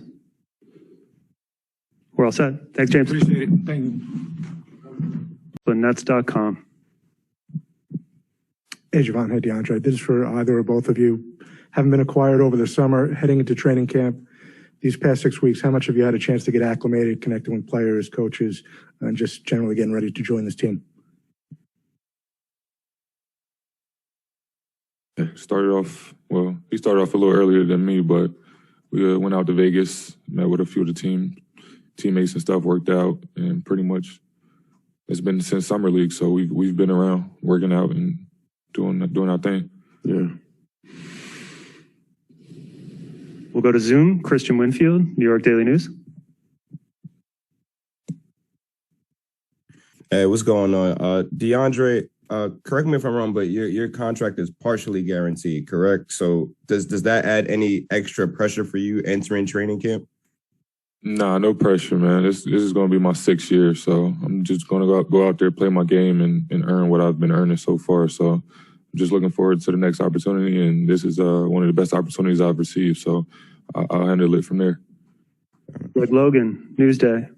We're all set. Thanks, James. Appreciate it. Thank you. Nets.com. Hey, Javon. Hey, DeAndre. This is for either or both of you. Having been acquired over the summer, heading into training camp, these past 6 weeks, how much have you had a chance to get acclimated, connecting with players, coaches, and just generally getting ready to join this team? He started off a little earlier than me, but we went out to Vegas, met with a few of the teammates and stuff, worked out, and pretty much it's been since summer league. So we've been around working out and doing our thing. Yeah. We'll go to Zoom. Christian Winfield, New York Daily News. Hey, what's going on? DeAndre, correct me if I'm wrong, but your contract is partially guaranteed, correct? So does that add any extra pressure for you entering training camp? Nah, no pressure, man. This is going to be my 6th year, so I'm just going to go out there, play my game, and earn what I've been earning so far. So I'm just looking forward to the next opportunity, and this is one of the best opportunities I've received. So I'll handle it from there. Greg Logan, Newsday.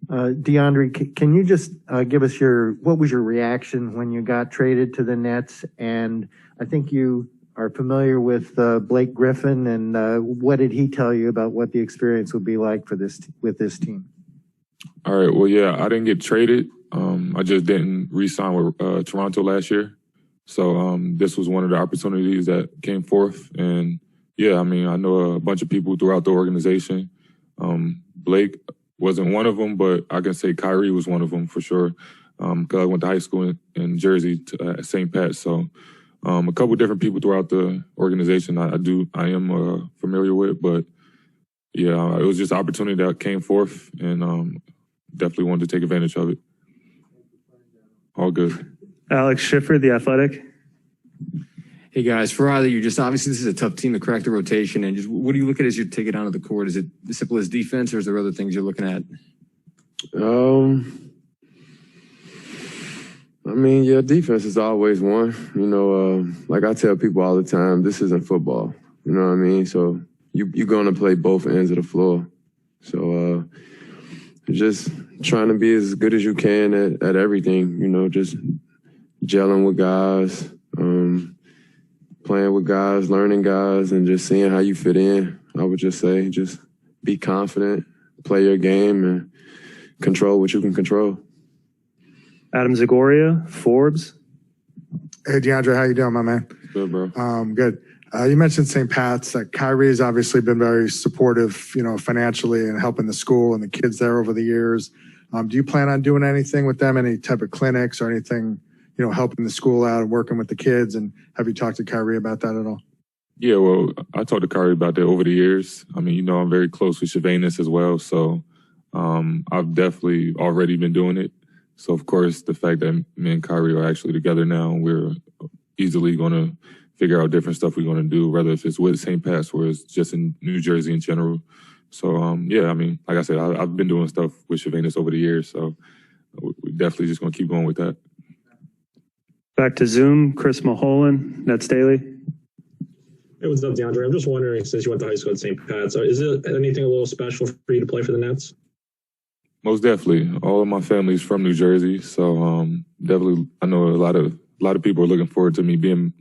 DeAndre, can you just give us what was your reaction when you got traded to the Nets? And I think you are familiar with Blake Griffin, and what did he tell you about what the experience would be like with this team? All right. Well, yeah, I didn't get traded. I just didn't re-sign with Toronto last year. So this was one of the opportunities that came forth. And yeah, I mean, I know a bunch of people throughout the organization. Blake wasn't one of them, but I can say Kyrie was one of them for sure. Because I went to high school in Jersey at St. Pat's. So a couple different people throughout the organization I am familiar with. But yeah, it was just an opportunity that came forth, and definitely wanted to take advantage of it. All good. Alex Schiffer, The Athletic. Hey guys, for either you, just obviously this is a tough team to crack the rotation, and just what do you look at as you take it onto the court? Is it as simple as defense, or is there other things you're looking at? I mean, yeah, defense is always one. You know, like I tell people all the time, this isn't football. You know what I mean? So you're going to play both ends of the floor. So just trying to be as good as you can at everything. You know, just gelling with guys, playing with guys, learning guys, and just seeing how you fit in. I would just say, just be confident, play your game, and control what you can control. Adam Zagoria, Forbes. Hey, DeAndre, how you doing, my man? Good, bro. Good. You mentioned St. Pat's. Kyrie has obviously been very supportive, you know, financially and helping the school and the kids there over the years. Do you plan on doing anything with them, any type of clinics or anything, you know, helping the school out and working with the kids? And have you talked to Kyrie about that at all? Yeah, well, I talked to Kyrie about that over the years. I mean, you know, I'm very close with Shavanis as well. So I've definitely already been doing it. So, of course, the fact that me and Kyrie are actually together now, we're easily going to figure out different stuff we're going to do, whether if it's with St. Pat's or it's just in New Jersey in general. So, yeah, I mean, like I said, I've been doing stuff with Shavanis over the years. So we're definitely just going to keep going with that. Back to Zoom, Chris Mulholland, Nets Daily. Hey, what's up, DeAndre? I'm just wondering, since you went to high school at St. Pat's, is it anything a little special for you to play for the Nets? Most definitely. All of my family's from New Jersey, so definitely I know a lot of people are looking forward to me being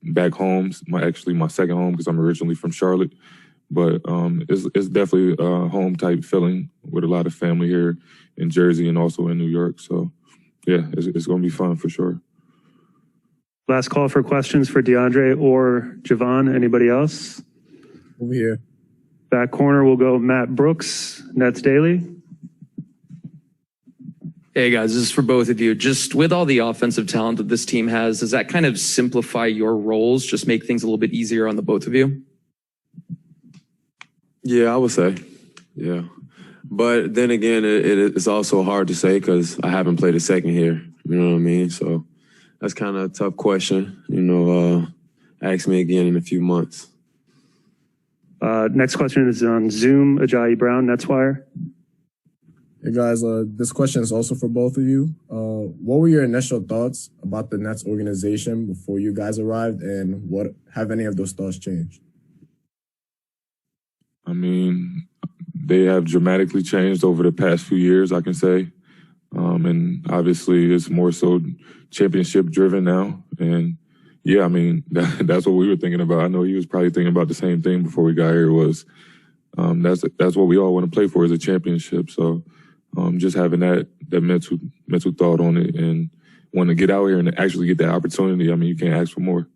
back home. My second home, because I'm originally from Charlotte. But it's definitely a home type feeling with a lot of family here in Jersey and also in New York. So yeah, it's going to be fun for sure. Last call for questions for DeAndre or Javon. Anybody else? Over here. Back corner, we'll go Matt Brooks, Nets Daily. Hey guys, this is for both of you. Just with all the offensive talent that this team has, does that kind of simplify your roles, just make things a little bit easier on the both of you? Yeah, I would say. Yeah. But then again, it's also hard to say because I haven't played a second here. You know what I mean? So that's kind of a tough question. You know, ask me again in a few months. Next question is on Zoom, Ajayi Brown, Netswire. Hey guys, this question is also for both of you. What were your initial thoughts about the Nets organization before you guys arrived, and what have any of those thoughts changed? I mean, they have dramatically changed over the past few years, I can say. And obviously it's more so championship driven now. And yeah, I mean, that's what we were thinking about. I know he was probably thinking about the same thing before we got here was that's what we all want to play for is a championship. So just having that mental thought on it and want to get out here and actually get that opportunity. I mean, you can't ask for more.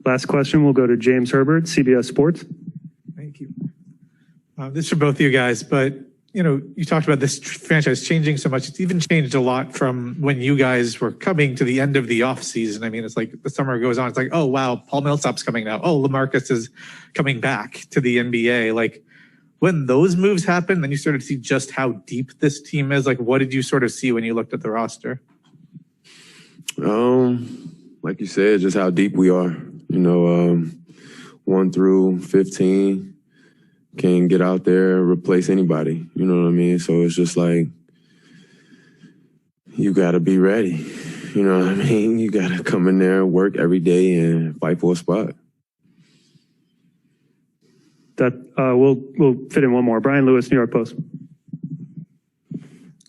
Last question, we'll go to James Herbert, CBS Sports. Thank you. This is for both of you guys, but you know, you talked about this franchise changing so much. It's even changed a lot from when you guys were coming to the end of the offseason. I mean, it's like the summer goes on. It's like, oh, wow, Paul Millsap's coming now. Oh, LaMarcus is coming back to the NBA. Like when those moves happened, then you started to see just how deep this team is. Like, what did you sort of see when you looked at the roster? Like you said, just how deep we are. You know, 1 through 15 can get out there, replace anybody. You know what I mean? So it's just like, you got to be ready. You know what I mean? You got to come in there, work every day, and fight for a spot. That we'll fit in one more. Brian Lewis, New York Post.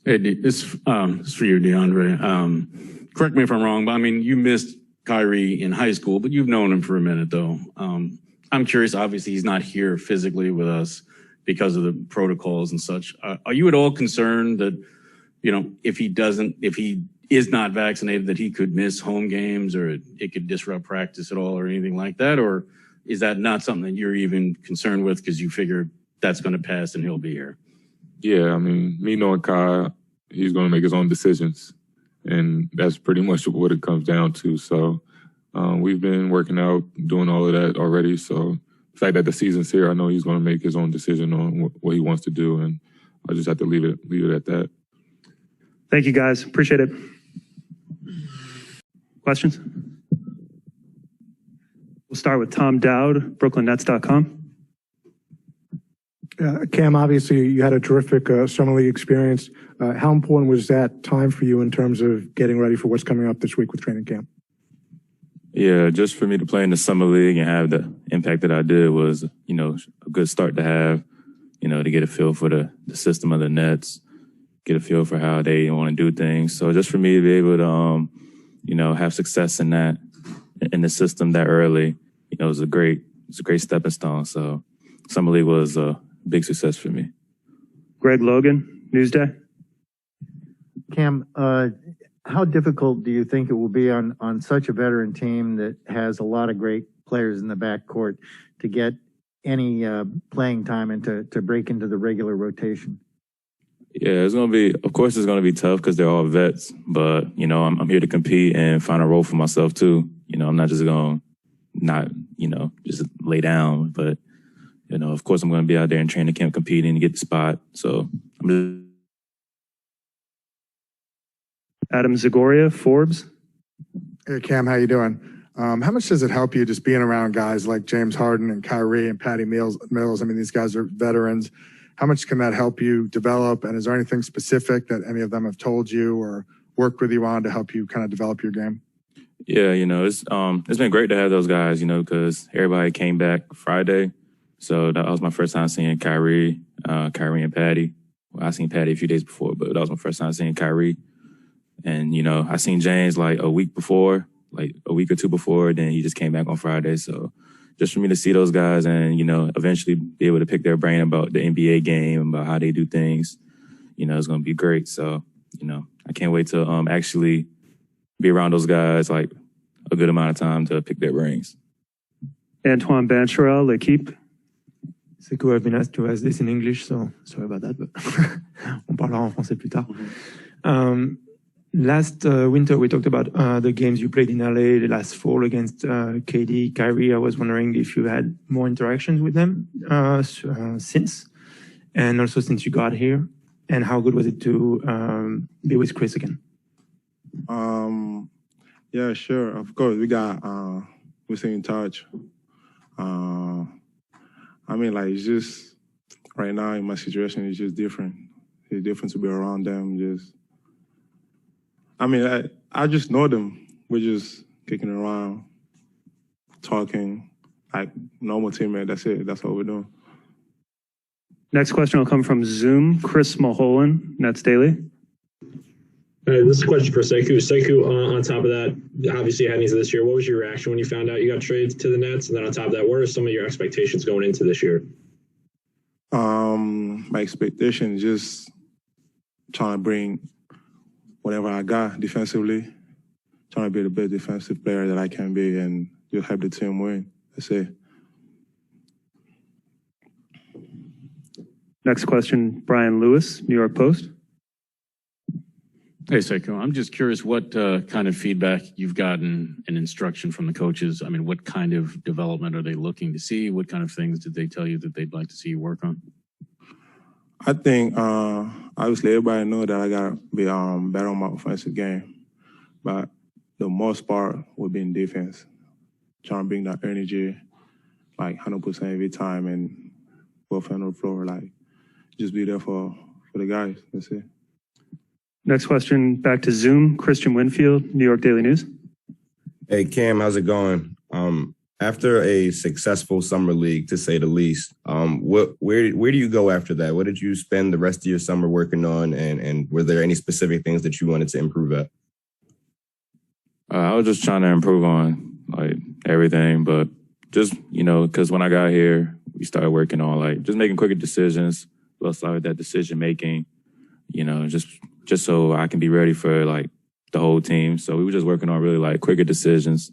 Hey, it's for you, DeAndre. Correct me if I'm wrong, but I mean, you missed Kyrie in high school, but you've known him for a minute, though. I'm curious. Obviously, he's not here physically with us because of the protocols and such. Are you at all concerned that, if he is not vaccinated, that he could miss home games or it could disrupt practice at all or anything like that? Or is that not something that you're even concerned with because you figure that's going to pass and he'll be here? Yeah, I mean, me knowing Kai, he's going to make his own decisions. And that's pretty much what it comes down to. So we've been working out, doing all of that already. So the fact that the season's here, I know he's going to make his own decision on what he wants to do. And I just have to leave it at that. Thank you, guys. Appreciate it. Questions? We'll start with Tom Dowd, BrooklynNets.com. Cam, obviously you had a terrific summer league experience. How important was that time for you in terms of getting ready for what's coming up this week with training camp? Yeah, just for me to play in the summer league and have the impact that I did was, a good start to have, to get a feel for the system of the Nets, get a feel for how they want to do things. So just for me to be able to, have success in that, in the system that early, it was a great stepping stone. So summer league was a big success for me. Greg Logan, Newsday. Cam, how difficult do you think it will be on such a veteran team that has a lot of great players in the backcourt to get any playing time and to break into the regular rotation? Yeah, it's going to be tough because they're all vets, but, I'm here to compete and find a role for myself too. I'm not just going to just lay down, but, of course I'm going to be out there in training camp competing to get the spot. So I'm just... Adam Zagoria, Forbes. Hey, Cam, how you doing? How much does it help you just being around guys like James Harden and Kyrie and Patty Mills? I mean, these guys are veterans. How much can that help you develop? And is there anything specific that any of them have told you or worked with you on to help you kind of develop your game? Yeah, it's been great to have those guys, because everybody came back Friday. So that was my first time seeing Kyrie and Patty. Well, I seen Patty a few days before, but that was my first time seeing Kyrie. And, I seen James like a week or two before, then he just came back on Friday. So just for me to see those guys and, eventually be able to pick their brain about the NBA game, about how they do things, it's going to be great. So, I can't wait to actually be around those guys like a good amount of time to pick their brains. Antoine Bancherel, L'Equipe. C'est cool, I've been asked to ask this in English, so sorry about that, but on parlera en français plus tard. Last winter, we talked about the games you played in LA the last fall against KD, Kyrie. I was wondering if you had more interactions with them since, and also since you got here, and how good was it to be with Chris again? Yeah, sure. Of course, we stay in touch. It's just right now in my situation, it's just different. It's different to be around them. I just know them. We're just kicking around, talking like normal teammate. That's it. That's what we're doing. Next question will come from Zoom. Chris Mulholland, Nets Daily. This is a question for Sekou. Sekou, on top of that, obviously heading into this year, what was your reaction when you found out you got traded to the Nets? And then on top of that, what are some of your expectations going into this year? My expectation is just trying to bring whatever I got defensively, trying to be the best defensive player that I can be and just help the team win. That's it. Next question, Brian Lewis, New York Post. Hey, Sekou, I'm just curious what kind of feedback you've gotten and instruction from the coaches. I mean, what kind of development are they looking to see? What kind of things did they tell you that they'd like to see you work on? I think, obviously, everybody knows that I got to be better on my offensive game. But the most part would be in defense, trying to bring that energy, like 100% every time and both on the floor, like just be there for the guys. That's it. Next question, back to Zoom. Christian Winfield, New York Daily News. Hey, Cam, how's it going? After a successful summer league, to say the least, where do you go after that? What did you spend the rest of your summer working on, and were there any specific things that you wanted to improve at? I was just trying to improve on like everything, but just, because when I got here, we started working on like just making quicker decisions. We'll start with that decision making, just so I can be ready for like the whole team. So we were just working on really like quicker decisions,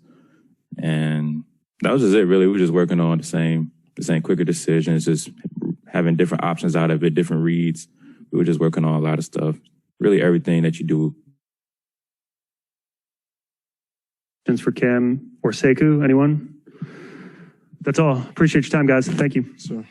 and that was just it. Really, we were just working on the same quicker decisions, just having different options out of it, different reads. We were just working on a lot of stuff. Really, everything that you do. Questions for Cam or Sekou? Anyone? That's all. Appreciate your time, guys. Thank you. Sure.